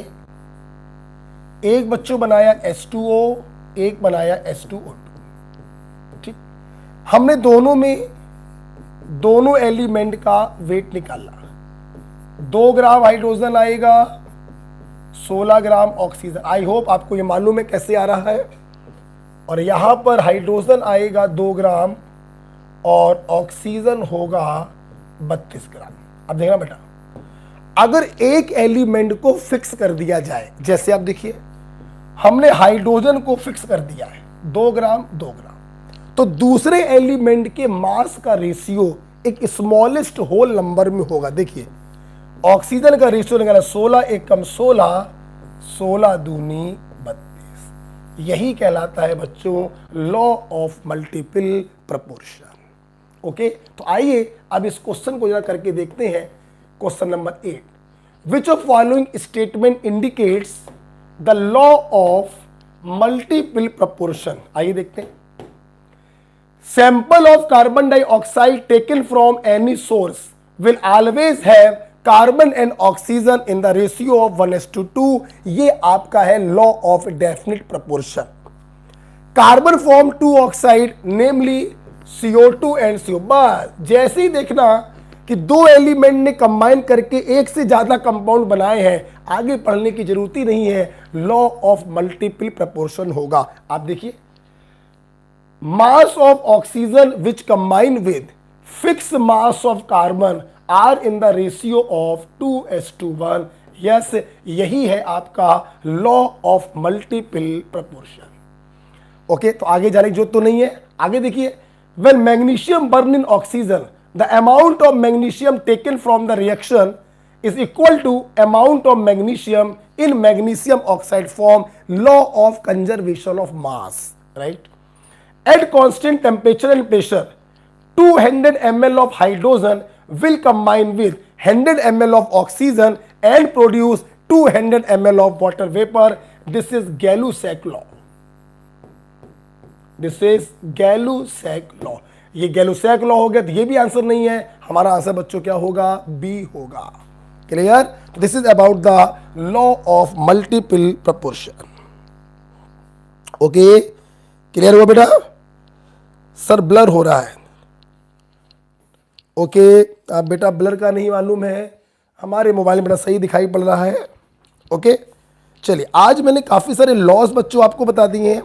एक बच्चों बनाया H2O, एक बनाया H2O2। ठीक, हमने दोनों में दोनों एलिमेंट का वेट निकाला। 2 ग्राम हाइड्रोजन आएगा, 16 ग्राम ऑक्सीजन। आई होप आपको ये मालूम है कैसे आ रहा है। और यहां पर हाइड्रोजन आएगा 2 ग्राम और ऑक्सीजन होगा 32 ग्राम। अब देखना बेटा, अगर एक एलिमेंट को फिक्स कर दिया जाए, जैसे आप देखिए हमने हाइड्रोजन को फिक्स कर दिया है 2 ग्राम 2 ग्राम, तो दूसरे एलिमेंट के मास का रेशियो एक स्मॉलेस्ट होल नंबर में होगा। देखिए ऑक्सीजन का रेशियो निकाला 16 एकम 16, 16 दूनी 32। यही कहलाता है बच्चों law of multiple proportion. Okay, तो आइए अब इस क्वेश्चन को जरा करके देखते हैं। Question number 8, which of following statement indicates the law of multiple proportion. आइए देखते हैं। Sample of carbon dioxide taken from any source will always have carbon and oxygen in the ratio of 1:2। ये आपका है law of definite proportion. Carbon form 2 oxide namely CO2 and CO। बस जैसे ही देखना कि दो एलिमेंट ने कंबाइन करके एक से ज्यादा कंपाउंड बनाए हैं, आगे पढ़ने की जरूरत ही नहीं है, लॉ ऑफ मल्टीपल प्रोपोर्शन होगा। आप देखिए mass of oxygen which combine with fix mass of carbon are in the ratio of 2:1। Yes, यही है आपका law of multiple proportion. Okay, तो आगे जाने की जरूरत तो नहीं है। आगे देखिए, when magnesium burn in oxygen, the amount of magnesium taken from the reaction is equal to amount of magnesium in magnesium oxide form. Law of conservation of mass, right? At constant temperature and pressure, 200 ml of hydrogen will combine with 100 ml of oxygen and produce 200 ml of water vapor. This is Gay-Lussac law. This is Gay Lussac law. ये Gay Lussac law हो गया, तो ये भी answer नहीं है। हमारा answer बच्चों क्या होगा, बी होगा। Clear? This is about the law of multiple proportion. Okay, clear हुआ बेटा? सर ब्लर हो रहा है। ओके, अब बेटा ब्लर का नहीं मालूम है, हमारे मोबाइल में बेटा सही दिखाई पड़ रहा है। ओके, चलिए आज मैंने काफी सारे लॉज बच्चों आपको बता दिए हैं।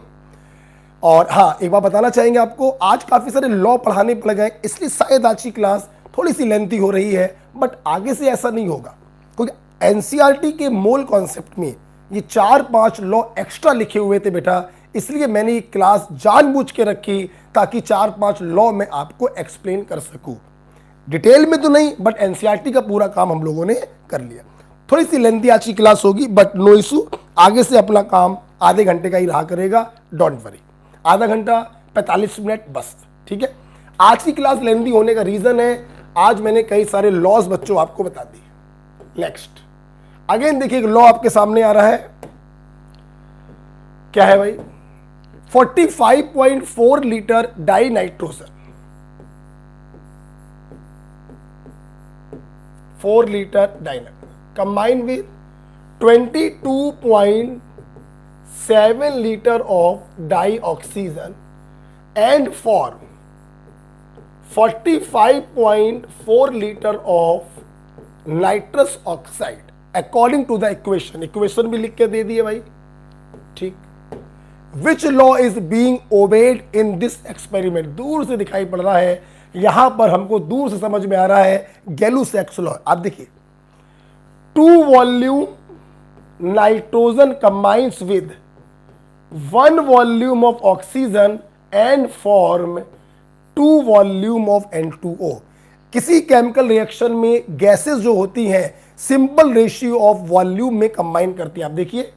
और हाँ, एक बात बताना चाहेंगे आपको, आज काफ़ी सारे लॉ पढ़ाने पड़ गए, इसलिए शायद आज की क्लास थोड़ी सी लेंथी हो रही है, बट आगे से ऐसा नहीं होगा, क्योंकि एनसीईआरटी के मूल कॉन्सेप्ट में ये 4-5 लॉ एक्स्ट्रा लिखे हुए थे बेटा, इसलिए मैंने ये क्लास जानबूझ के रखी ताकि 4-5 लॉ में आपको एक्सप्लेन कर सकूँ। डिटेल में तो नहीं, बट एनसीईआरटी का पूरा काम हम लोगों ने कर लिया। थोड़ी सी लेंथी आज की क्लास होगी, बट नो इशू, आगे से अपना काम आधे घंटे का ही रहा करेगा, डोंट वरी, आधा घंटा 45 मिनट बस, ठीक है। आज की क्लास लेंदी होने का रीजन है, आज मैंने कई सारे लॉज बच्चों आपको बता दिए। नेक्स्ट अगेन देखिए, लॉ आपके सामने आ रहा है, क्या है भाई, 45.4 litre dinitrogen, 4 litre diner combine with 22.7 litre of dioxygen and form 45.4 litre of nitrous oxide according to the equation. Equation भी लिख के दे दिए भाई, ठीक। Which law is being obeyed in this experiment, दूर से दिखाई पड़ रहा है, यहां पर हमको दूर से समझ में आ रहा है गैलू-सैक्स लॉ। आप देखिए, 2 volume nitrogen combines with 1 volume of oxygen and form 2 volume of N2O। किसी केमिकल रिएक्शन में गैसेस जो होती हैं सिंपल रेशियो ऑफ वॉल्यूम में कंबाइन करती हैं। आप देखिए,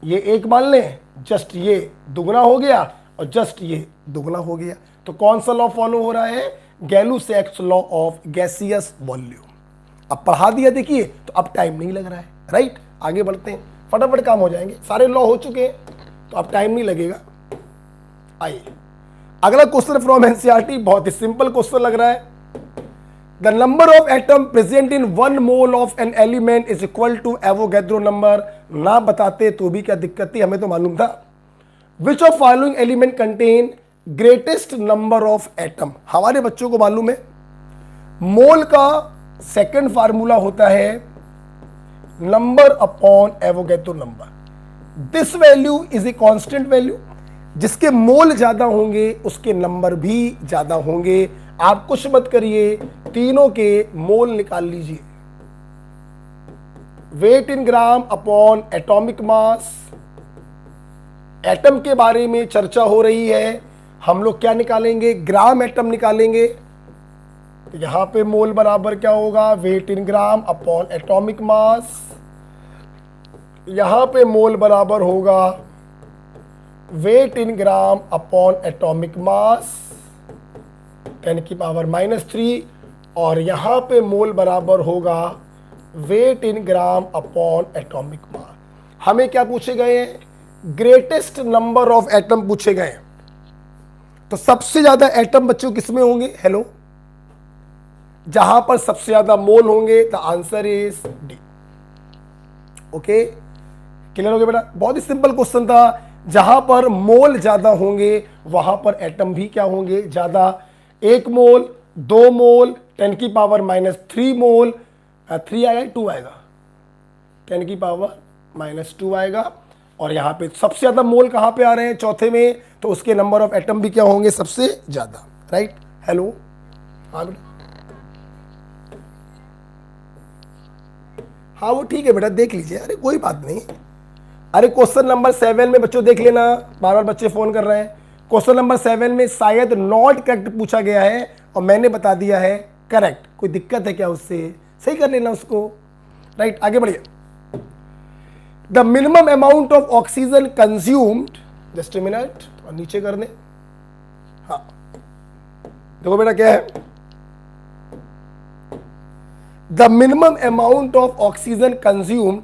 ये एक मान लें, जस्ट ये दुगना हो गया और जस्ट ये दुगना हो गया, तो कौन सा लॉ फॉलो हो रहा है, गैलू-सैक्स लॉ ऑफ गैसियस वॉल्यूम। अब पढ़ा दिया देखिए, तो अब टाइम नहीं लग रहा है, राइट। आगे बढ़ते हैं, फटाफट काम हो जाएंगे, सारे लॉ हो चुके हैं तो अब टाइम नहीं लगेगा। आइए अगला क्वेश्चन फ्रॉम एनसीईआरटी, बहुत ही सिंपल क्वेश्चन लग रहा है। The number of atom present in 1 mole of an element is equal to Avogadro number. ना बताते तो भी क्या दिक्कत थी, हमें तो मालूम था। Which of following element contain greatest number of atom, हमारे बच्चों को मालूम है मोल का सेकंड फार्मूला होता है number upon Avogadro number. This value is a constant value, जिसके मोल ज्यादा होंगे उसके नंबर भी ज्यादा होंगे। आप कुछ मत करिए, तीनों के मोल निकाल लीजिए। Weight in gram upon atomic mass, atom के बारे में चर्चा हो रही है, हम लोग क्या निकालेंगे, ग्राम एटम निकालेंगे। तो यहां पे मोल बराबर क्या होगा, wait in gram upon atomic मास। यहां पे मोल बराबर होगा wait in gram upon atomic मास 10⁻³ और यहां पे मोल बराबर होगा wait in gram upon atomic मास। हमें क्या पूछे गए हैं, ग्रेटेस्ट नंबर ऑफ एटम पूछे गए। तो सबसे ज्यादा एटम बच्चों किसमें होंगे, हेलो, जहां पर सबसे ज्यादा मोल होंगे, the answer is D. Okay, clear हो गया बेटा, बहुत ही सिंपल क्वेश्चन था। जहां पर मोल ज्यादा होंगे वहां पर एटम भी क्या होंगे, ज्यादा। 1 मोल, 2 मोल, 10⁻³ मोल, 3 आएगा 2 आएगा, 10⁻² आएगा। और यहां पे सबसे ज्यादा मोल कहां पे आ रहे हैं, चौथे में, तो उसके नंबर ऑफ एटम भी क्या होंगे, सबसे ज्यादा, राइट। हेलो, हाँ बेटा, हाँ वो ठीक है बेटा, देख लीजिए, अरे कोई बात नहीं। अरे क्वेश्चन नंबर 7 में बच्चों देख लेना, बार बार बच्चे फोन कर रहे हैं। क्वेश्चन नंबर 7 में शायद नॉट करेक्ट पूछा गया है और मैंने बता दिया है करेक्ट। कोई दिक्कत है क्या उससे, सही कर लेना उसको, राइट। आगे बढ़िए। The minimum amount of oxygen consumed, just a minute, और नीचे कर दें, हाँ देखो बेटा क्या है, the minimum amount of oxygen consumed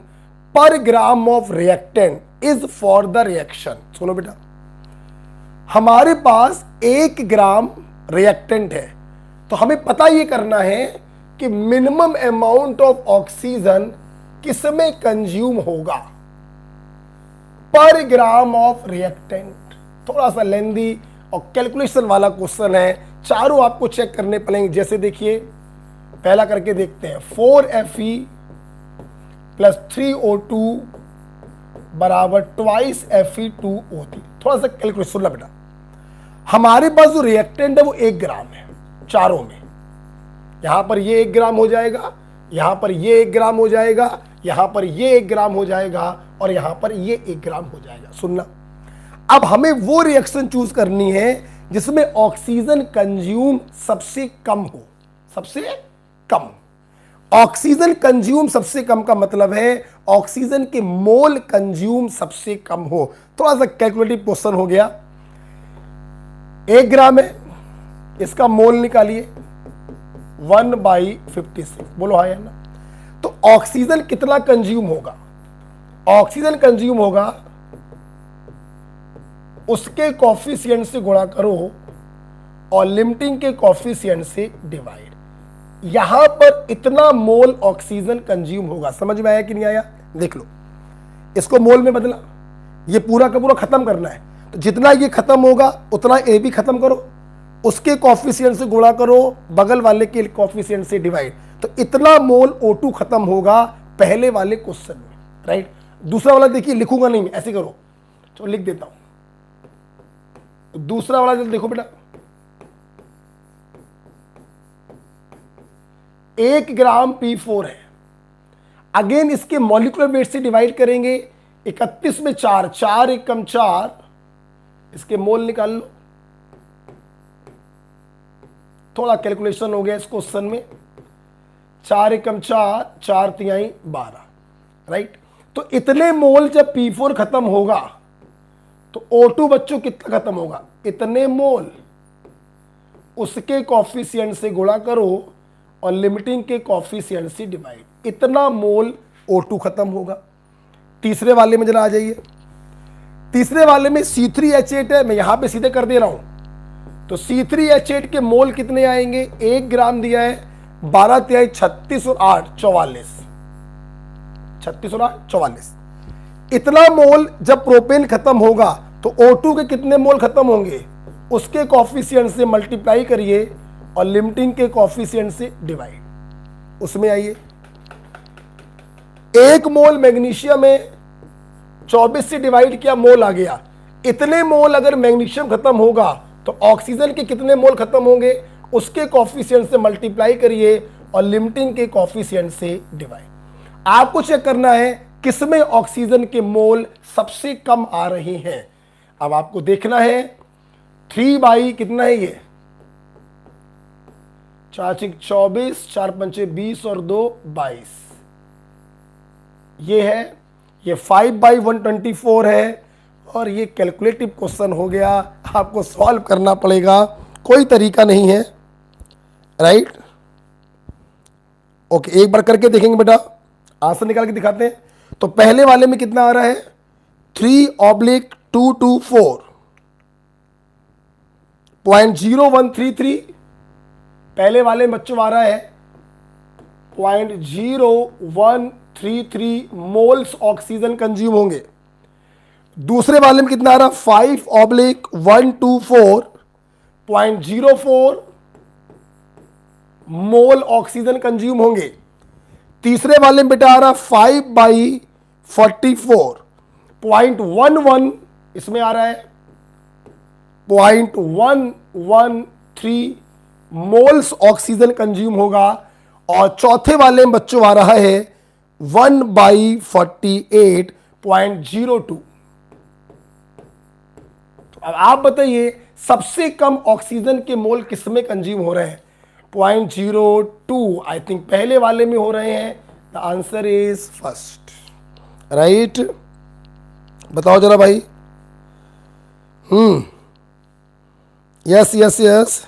per gram of reactant is for the reaction. सुनो बेटा, हमारे पास 1 ग्राम रिएक्टेंट है, तो हमें पता ये करना है कि मिनिमम अमाउंट ऑफ ऑक्सीजन किसमें कंज्यूम होगा पर ग्राम ऑफ रिएक्टेंट। थोड़ा सा लेंदी और कैलकुलेशन वाला क्वेश्चन है, चारों आपको चेक करने पड़ेंगे। जैसे देखिए, पहला करके देखते हैं, 4Fe + 3O2 बराबर 2 Fe2O3। थोड़ा सा कैलकुलेशन सुनना बेटा, हमारे पास जो रिएक्टेंट है वो 1 ग्राम है चारों में। यहां पर ये 1 ग्राम हो जाएगा, यहां पर ये 1 ग्राम हो जाएगा, यहां पर ये 1 ग्राम हो जाएगा और यहां पर ये 1 ग्राम हो जाएगा। सुनना, अब हमें वो रिएक्शन चूज करनी है जिसमें ऑक्सीजन कंज्यूम सबसे कम हो, सबसे कम। ऑक्सीजन कंज्यूम सबसे कम का मतलब है ऑक्सीजन के मोल कंज्यूम सबसे कम हो। थोड़ा सा कैलकुलेटिव क्वेश्चन हो गया। 1 ग्राम है, इसका मोल निकालिए 1/56। बोलो हाँ या ना। तो ऑक्सीजन कितना कंज्यूम होगा? ऑक्सीजन कंज्यूम होगा उसके कॉफिशिएंट से गुणा करो और लिमिटिंग के कॉफिशिएंट से डिवाइड। यहां पर इतना मोल ऑक्सीजन कंज्यूम होगा। समझ में आया कि नहीं आया? देख लो, इसको मोल में बदला, ये पूरा का पूरा खत्म करना है। तो जितना ये खत्म होगा उतना ए भी खत्म करो, उसके कॉफिशिएंट से गुणा करो, बगल वाले के कॉफिशिएंट से डिवाइड। तो इतना मोल O2 खत्म होगा पहले वाले क्वेश्चन में, राइट। दूसरा वाला देखिए, लिखूंगा नहीं, ऐसे करो, चलो लिख देता हूं। दूसरा वाला जब देखो बेटा, 1 ग्राम P4 है। अगेन इसके मॉलिक्यूलर वेट से डिवाइड करेंगे, 31 में 4, 4 एकम 4, इसके मोल निकाल लो। थोड़ा कैलकुलेशन हो गया इस क्वेश्चन में, 4 एकम 4, 4 तिहाई 12, राइट। तो इतने मोल जब P4 खत्म होगा तो O2 बच्चों कितना खत्म होगा? इतने मोल, उसके कॉफिशिएंट से गुणा करो और लिमिटिंग के कॉफिशिएंट से डिवाइड। इतना मोल O2 खत्म होगा। तीसरे वाले में जरा आ जाइए। तीसरे वाले में C3H8 है, मैं यहां पे सीधे कर दे रहा हूं। तो C3H8 के मोल कितने आएंगे? 1 ग्राम दिया है, 12 तिहाई 36 और 8 44, 36 और 8 44। इतना मोल जब प्रोपेन खत्म होगा तो O2 के कितने मोल खत्म होंगे? उसके कॉफिशिएंट से मल्टीप्लाई करिए और लिमिटिंग के कॉफिशिएंट से डिवाइड। उसमें आइए, 1 मोल मैग्नीशियम है, 24 से डिवाइड किया, मोल आ गया। इतने मोल अगर मैग्नीशियम खत्म होगा तो ऑक्सीजन के कितने मोल खत्म होंगे? उसके कॉफिशिएंट से मल्टीप्लाई करिए और लिमिटिंग के कॉफिशिएंट से डिवाइड। आपको चेक करना है किसमें ऑक्सीजन के मोल सबसे कम आ रहे हैं। अब आपको देखना है 3 बाई कितना है ये, 4 6 24, 4 5 20 और 2 22, ये है। ये 5/124 है और ये कैलकुलेटिव क्वेश्चन हो गया, आपको सॉल्व करना पड़ेगा, कोई तरीका नहीं है, राइट। ओके, एक बार करके देखेंगे बेटा, आंसर निकाल के दिखाते हैं। तो पहले वाले में कितना आ रहा है? 3/224 0.0133। पहले वाले में बच्चों आ रहा है 0.0133 मोल्स ऑक्सीजन कंज्यूम होंगे। दूसरे वाले में कितना आ रहा? 5/124.04 मोल ऑक्सीजन कंज्यूम होंगे। तीसरे वाले में बेटा आ रहा 5/44.11, इसमें आ रहा है 0.113 मोल्स ऑक्सीजन कंज्यूम होगा। और चौथे वाले में बच्चों आ रहा है 1/48.02। अब आप बताइए सबसे कम ऑक्सीजन के मोल किसमें कंज्यूम हो रहे हैं? 0.02, आई थिंक पहले वाले में हो रहे हैं। The answer is first, right. बताओ जरा भाई। Yes yes yes.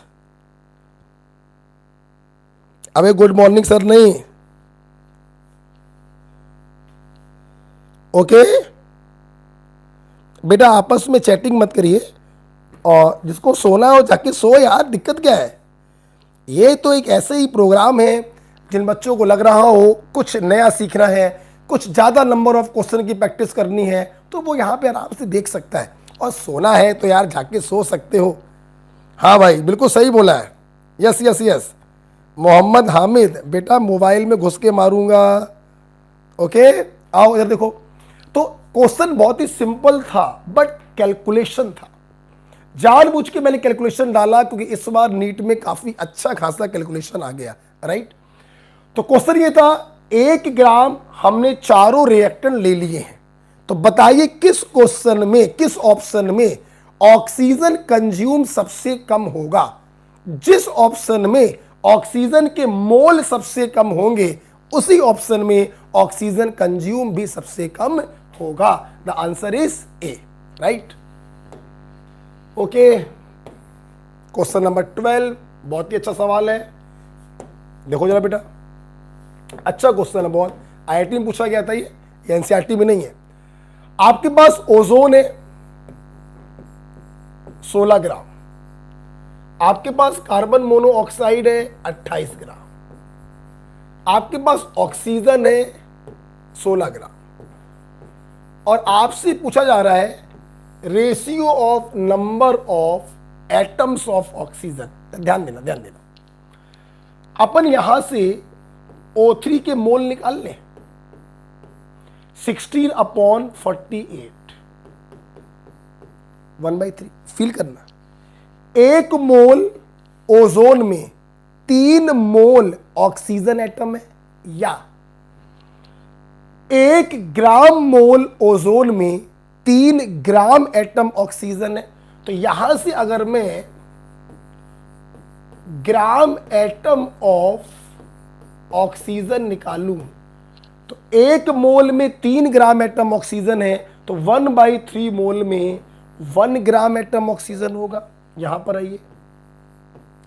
अबे गुड मॉर्निंग सर नहीं, ओके बेटा आपस में चैटिंग मत करिए, और जिसको सोना हो जाके सो यार, दिक्कत क्या है? ये तो एक ऐसे ही प्रोग्राम है जिन बच्चों को लग रहा हो कुछ नया सीखना है, कुछ ज़्यादा नंबर ऑफ क्वेश्चन की प्रैक्टिस करनी है, तो वो यहाँ पे आराम से देख सकता है। और सोना है तो यार जाके सो सकते हो। हाँ भाई बिल्कुल सही बोला है। Yes yes yes. Mohammad Hamid, बेटा मोबाइल में घुस के मारूंगा। ओके आओ इधर देखो। तो क्वेश्चन बहुत ही सिंपल था बट कैलकुलेशन था। जानबूझ के मैंने कैलकुलेशन डाला क्योंकि इस बार नीट में काफी अच्छा खासा कैलकुलेशन आ गया, राइट। तो क्वेश्चन ये था 1 ग्राम हमने चारों रिएक्टेंट ले लिए हैं, तो बताइए किस क्वेश्चन में, किस ऑप्शन में ऑक्सीजन कंज्यूम सबसे कम होगा। जिस ऑप्शन में ऑक्सीजन के मोल सबसे कम होंगे उसी ऑप्शन में ऑक्सीजन कंज्यूम भी सबसे कम होगा। The answer is a, right. Okay, question number 12 बहुत ही अच्छा सवाल है, देखो जरा बेटा, अच्छा क्वेश्चन है बहुत, आईआईटी में पूछा गया था ये एनसीईआरटी में नहीं है। आपके पास ओजोन है 16 ग्राम, आपके पास कार्बन मोनोऑक्साइड है 28 ग्राम, आपके पास ऑक्सीजन है 16 ग्राम, और आपसे पूछा जा रहा है ratio of number of atoms of oxygen. ध्यान देना, ध्यान देना। अपन यहां से O3 के मोल निकाल लें, 16/48, 1/3। फील करना, 1 मोल ओजोन में 3 मोल ऑक्सीजन एटम है, या 1 ग्राम मोल ओजोन में 3 ग्राम एटम ऑक्सीजन है। तो यहां से अगर मैं ग्राम एटम ऑफ ऑक्सीजन निकालूं तो 1 मोल में 3 ग्राम एटम ऑक्सीजन है, तो 1/3 मोल में 1 ग्राम एटम ऑक्सीजन होगा। यहां पर आइए,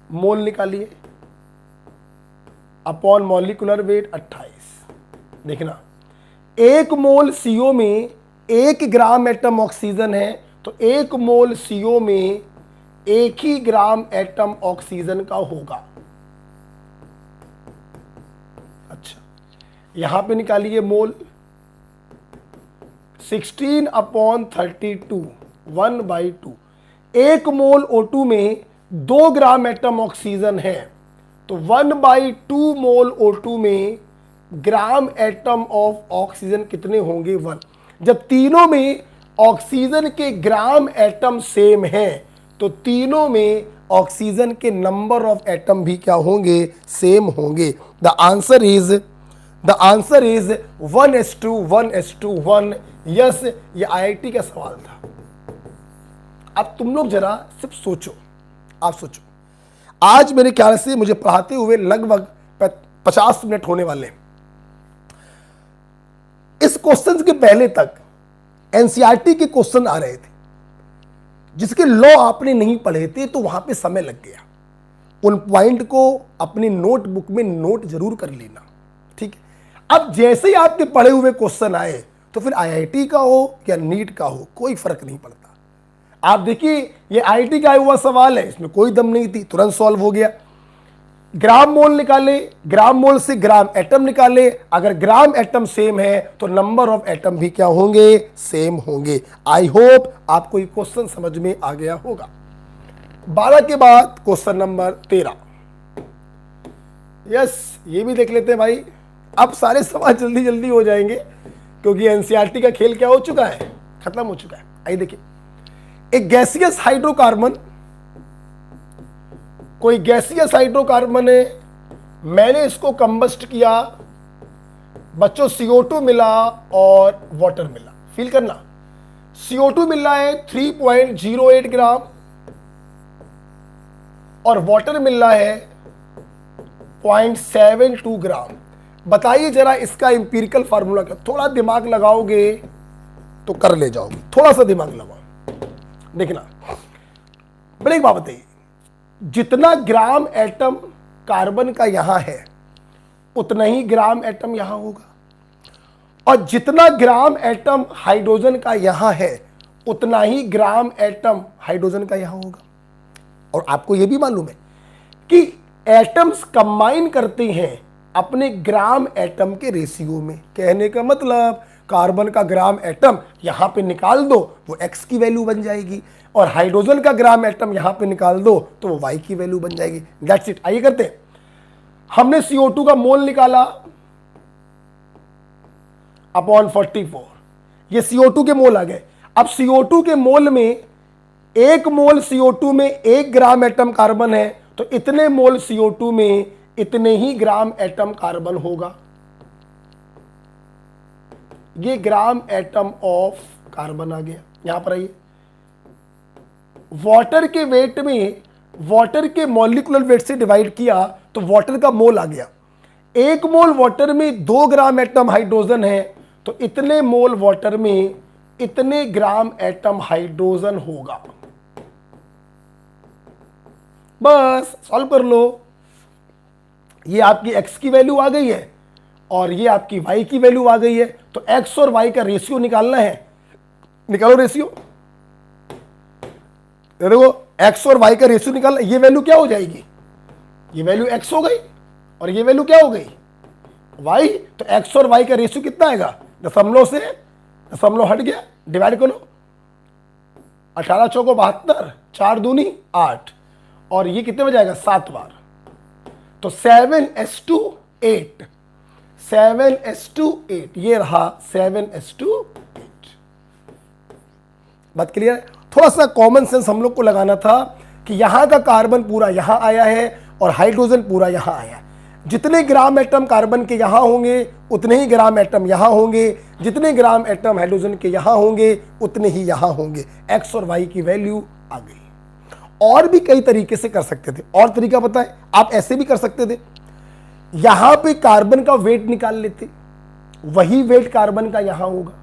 मोल निकालिए अपॉन मॉलिक्यूलर वेट 28। देखना, 1 मोल CO में 1 ग्राम एटम ऑक्सीजन है, तो 1 मोल CO में 1 ही ग्राम एटम ऑक्सीजन का होगा। अच्छा, यहां पे निकालिए मोल, 16/32, 1/2। 1 मोल O2 में 2 ग्राम एटम ऑक्सीजन है, तो 1/2 मोल O2 में ग्राम एटम ऑफ ऑक्सीजन कितने होंगे? 1। जब तीनों में ऑक्सीजन के ग्राम एटम सेम हैं, तो तीनों में ऑक्सीजन के नंबर ऑफ एटम भी क्या होंगे? सेम होंगे। The answer is 1:1:1। यस, ये आईआईटी का सवाल था। अब तुम लोग जरा सिर्फ सोचो, आप सोचो, आज मेरे ख्याल से मुझे पढ़ाते हुए लगभग 50 मिनट होने वाले हैं। इस क्वेश्चन के पहले तक एनसीईआरटी के क्वेश्चन आ रहे थे जिसके लॉ आपने नहीं पढ़े थे, तो वहां पे समय लग गया। उन पॉइंट को अपनी नोटबुक में नोट जरूर कर लेना, ठीक है। अब जैसे ही आपके पढ़े हुए क्वेश्चन आए, तो फिर आईआईटी का हो या नीट का हो, कोई फर्क नहीं पड़ता। आप देखिए, ये आईआईटी का आया हुआ सवाल है, इसमें कोई दम नहीं थी, तुरंत सॉल्व हो गया। ग्राम मोल निकाले, ग्राम मोल से ग्राम एटम निकाले, अगर ग्राम एटम सेम है तो नंबर ऑफ एटम भी क्या होंगे? सेम होंगे। आई होप आपको ये क्वेश्चन समझ में आ गया होगा। 12 के बाद क्वेश्चन नंबर 13। यस, ये भी देख लेते हैं भाई। अब सारे सवाल जल्दी जल्दी हो जाएंगे क्योंकि एनसीईआरटी का खेल क्या हो चुका है? खत्म हो चुका है। आइए देखिए, एक गैसियस हाइड्रोकार्बन, कोई गैसियस हाइड्रोकार्बन है, मैंने इसको कंबस्ट किया, बच्चों CO2 मिला और वाटर मिला। फील करना, CO2 मिल रहा है 3.08 ग्राम और वाटर मिल रहा है 0.72 ग्राम। बताइए जरा इसका इंपीरिकल फार्मूला क्या? थोड़ा दिमाग लगाओगे तो कर ले जाओगे, थोड़ा सा दिमाग लगाओ। देखना, बड़ी एक बात बताइए, जितना ग्राम एटम कार्बन का यहां है उतना ही ग्राम एटम यहां होगा, और जितना ग्राम एटम हाइड्रोजन का यहां है उतना ही ग्राम एटम हाइड्रोजन का यहां होगा। और आपको यह भी मालूम है कि एटम्स कंबाइन करते हैं अपने ग्राम एटम के रेशियो में। कहने का मतलब, कार्बन का ग्राम एटम यहां पे निकाल दो, वो x की वैल्यू बन जाएगी, और हाइड्रोजन का ग्राम एटम यहां पे निकाल दो तो वो y की वैल्यू बन जाएगी। That's it. आइए करते हैं। हमने CO2 का मोल निकाला अपॉन 44, ये CO2 के मोल आ गए। अब CO2 के मोल में, 1 मोल CO2 में 1 ग्राम एटम कार्बन है, तो इतने मोल CO2 में इतने ही ग्राम एटम कार्बन होगा। ये ग्राम एटम ऑफ कार्बन आ गया। यहां पर आइए, वाटर के वेट में, वाटर के मॉलिक्यूलर वेट से डिवाइड किया तो वाटर का मोल आ गया। 1 मोल वाटर में 2 ग्राम एटम हाइड्रोजन है, तो इतने मोल वाटर में इतने ग्राम एटम हाइड्रोजन होगा। बस सॉल्व कर लो। ये आपकी x की वैल्यू आ गई है और ये आपकी y की वैल्यू आ गई है, तो x और y का रेशियो निकालना है। निकालो रेशियो। देखो x और y का रेशियो निकालना, ये वैल्यू क्या हो जाएगी, ये वैल्यू x हो गई और ये वैल्यू क्या हो गई y। तो x और y का रेशियो कितना आएगा, दशमलव से दशमलव हट गया, डिवाइड करो। 18 चौको 72, 4 दूनी 8, और ये कितने में जाएगा 7 बार, तो 7s2 8 ये रहा 7s2 8। बात क्लियर है। थोड़ा सा कॉमन सेंस हम लोग को लगाना था कि यहां का कार्बन पूरा यहां आया है और हाइड्रोजन पूरा यहां आया है। जितने ग्राम एटम कार्बन के यहां होंगे उतने ही ग्राम एटम यहां होंगे, जितने ग्राम एटम हाइड्रोजन के यहां होंगे उतने ही यहां होंगे। एक्स और वाई की वैल्यू आ गई। और भी कई तरीके से कर सकते थे, और तरीका पता है, आप ऐसे भी कर सकते थे, यहां पे कार्बन का वेट निकाल लेते, वही वेट कार्बन का यहां होगा।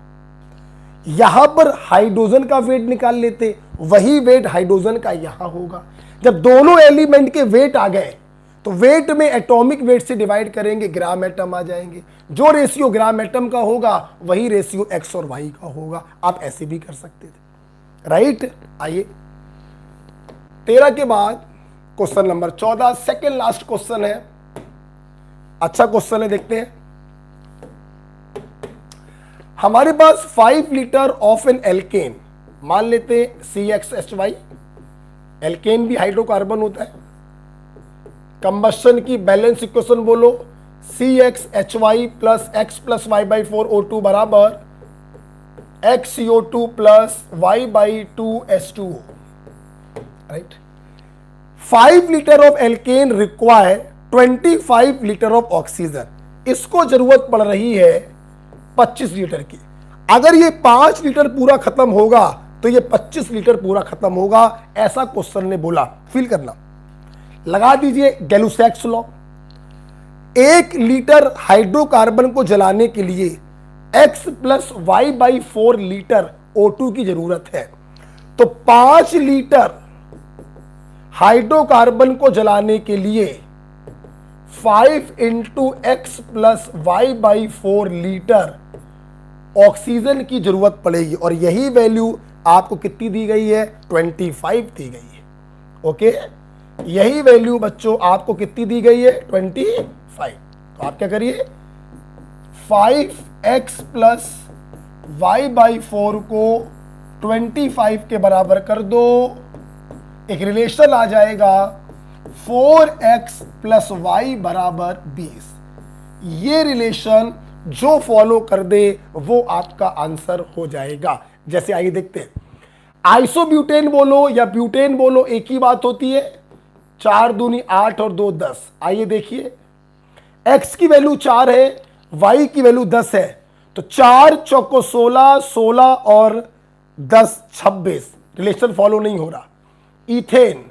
यहां पर हाइड्रोजन का वेट निकाल लेते, वही वेट हाइड्रोजन का यहां होगा। जब दोनों एलिमेंट के वेट आ गए तो वेट में एटॉमिक वेट से डिवाइड करेंगे, ग्राम एटम आ जाएंगे। जो रेशियो ग्राम एटम का होगा वही रेशियो एक्स और वाई का होगा। आप ऐसे भी कर सकते थे, राइट। आइए 13 के बाद question number 14, second last question है। अच्छा क्वेश्चन है, देखते हैं। हमारे पास 5 लीटर ऑफ एन एल्केन, मान लेते हैं CXHY। एल्केन भी हाइड्रोकार्बन होता है। कंबस्शन की बैलेंस इक्वेशन बोलो, CXHY plus X plus Y by 4 O2 बराबर XCO2 plus Y by 2 H2O, right. 5 litre of alkene require 25 litre of oxygen. इसको जरूरत पड़ रही है 25 लीटर की। अगर ये 5 लीटर पूरा खत्म होगा तो ये 25 लीटर पूरा खत्म होगा, ऐसा क्वेश्चन ने बोला। फील करना, लगा दीजिए गैलुसैक्स लॉ। 1 लीटर हाइड्रोकार्बन को जलाने के लिए X plus Y by 4 litre O2 की जरूरत है। तो 5 लीटर हाइड्रोकार्बन को जलाने के लिए 5 into X plus Y by 4 litre oxygen की जरूरत पड़ेगी। और यही वैल्यू आपको कितनी दी गई है, 25 दी गई है। ओके, यही वैल्यू बच्चों आपको कितनी दी गई है, 25। तो आप क्या करिए, 5x प्लस वाई बाई 4 को 25 के बराबर कर दो। एक रिलेशन आ जाएगा 4x प्लस वाई बराबर 20। ये रिलेशन जो फॉलो कर दे वो आपका आंसर हो जाएगा। जैसे आइए देखते हैं, आइसोब्यूटेन बोलो या ब्यूटेन बोलो एक ही बात होती है। 4 दूनी 8 और 2 10। आइए देखिए, x की वैल्यू 4 है, y की वैल्यू 10 है, तो 4 चौको 16, 16 और 10 26। रिलेशन फॉलो नहीं हो रहा। इथेन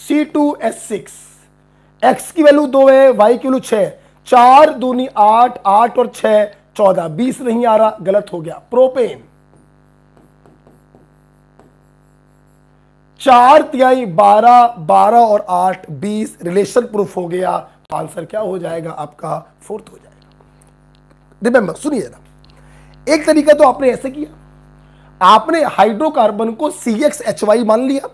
C2H6, x की वैल्यू 2 है, y की वैल्यू 6, 4 दूनी 8, 8 और 6 14, 20 नहीं आ रहा, गलत हो गया। प्रोपेन 4 तिहाई 12, 12 और 8 20, रिलेशन प्रूफ हो गया। तो आंसर क्या हो जाएगा आपका, 4th हो जाएगा। रिमेंबर, सुनिए ना, एक तरीका तो आपने ऐसे किया, आपने हाइड्रोकार्बन को CXHY मान लिया,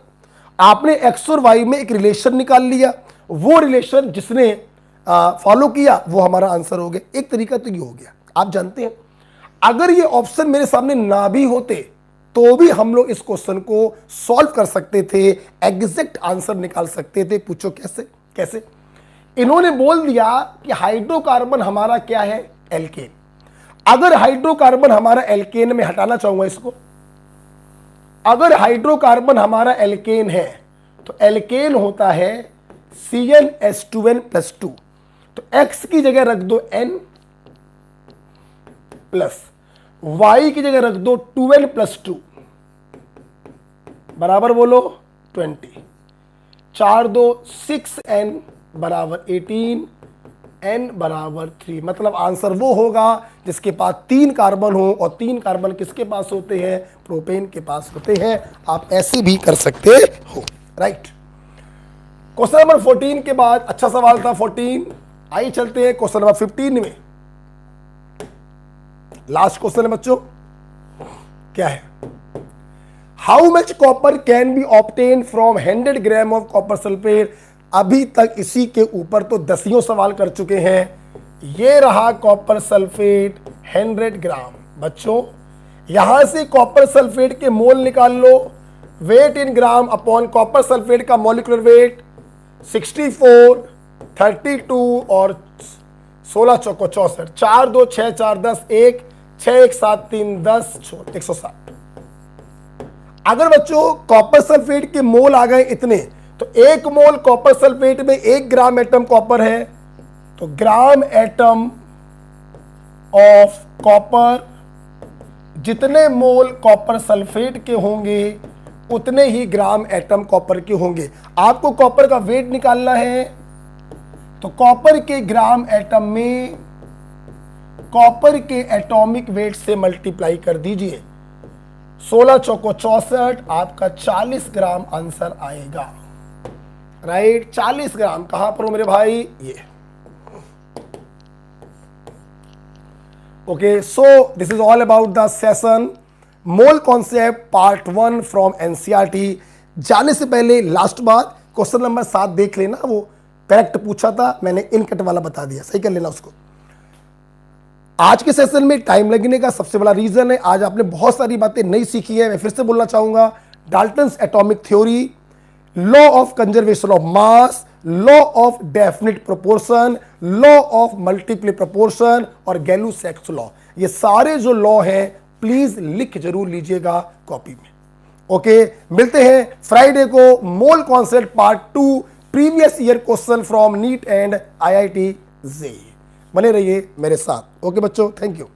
आपने एक्स और वाई में एक रिलेशन निकाल लिया, वो रिलेशन जिसने फॉलो किया वो हमारा आंसर हो गया। एक तरीका तो ये हो गया। आप जानते हैं, अगर ये ऑप्शन मेरे सामने ना भी होते तो भी हम लोग इस क्वेश्चन को सॉल्व कर सकते थे, एग्जैक्ट आंसर निकाल सकते थे। पूछो कैसे? कैसे? इन्होंने बोल दिया कि हाइड्रोकार्बन हमारा क्या है, एल्केन। अगर हाइड्रोकार्बन हमारा एल्केन में, हटाना चाहूंगा इसको, अगर हाइड्रोकार्बन हमारा एल्केन है तो एल्केन होता है CnH2n+2। तो x की जगह रख दो n प्लस y की जगह रख दो 2n+2 बराबर बोलो 20। 4 2 6n बराबर 18, n बराबर 3, मतलब आंसर वो होगा जिसके पास 3 कार्बन हो, और 3 कार्बन किसके पास होते हैं? प्रोपेन के पास होते हैं। आप ऐसे भी कर सकते हो, राइट। क्वेश्चन नंबर 14 के बाद अच्छा सवाल था 14। आइए चलते हैं क्वेश्चन नंबर 15 में। लास्ट क्वेश्चन है बच्चों, क्या है? How much copper can be obtain from 100 gram of copper sulphate. अभी तक इसी के ऊपर तो दसियों सवाल कर चुके हैं। ये रहा कॉपर सल्फेट 100 ग्राम। बच्चों यहां से कॉपर सल्फेट के मोल निकाल लो। Wait in gram upon copper sulphate का मॉलिक्यूलर वेट 64, 32 और 16 चौको 64, 4 2 6 4 10 1 6 1 7 3 10 160। अगर बच्चों कॉपर सल्फेट के मोल आ गए इतने, तो 1 मोल कॉपर सल्फेट में 1 ग्राम एटम कॉपर है, तो ग्राम एटम ऑफ कॉपर, जितने मोल कॉपर सल्फेट के होंगे उतने ही ग्राम एटम कॉपर के होंगे। आपको कॉपर का वेट निकालना है, तो कॉपर के ग्राम एटम में कॉपर के एटॉमिक वेट से मल्टीप्लाई कर दीजिए। 16 चौको 64, आपका 40 ग्राम आंसर आएगा, राइट। 40 ग्राम कहां पर हो मेरे भाई? ये। Okay, so this is all about the session mole concept part 1 from NCERT. जाने से पहले लास्ट बात, क्वेश्चन नंबर 7 देख लेना, वो करेक्ट पूछा था, मैंने इनकट वाला बता दिया, सही कर लेना उसको। आज के सेशन में टाइम लगने का सबसे बड़ा रीजन है, आज आपने बहुत सारी बातें नहीं सीखी है। मैं फिर से बोलना चाहूंगा, Dalton's atomic theory, law of conservation of mass, law of definite proportion, law of multiple proportion और गैलू-सैक्स लॉ, ये सारे जो लॉ हैं प्लीज लिख जरूर लीजिएगा कॉपी में। ओके, मिलते हैं फ्राइडे को mole concept part 2 previous year question from neat and IIT JEE. बने रहिए मेरे साथ। ओके बच्चों, थैंक यू।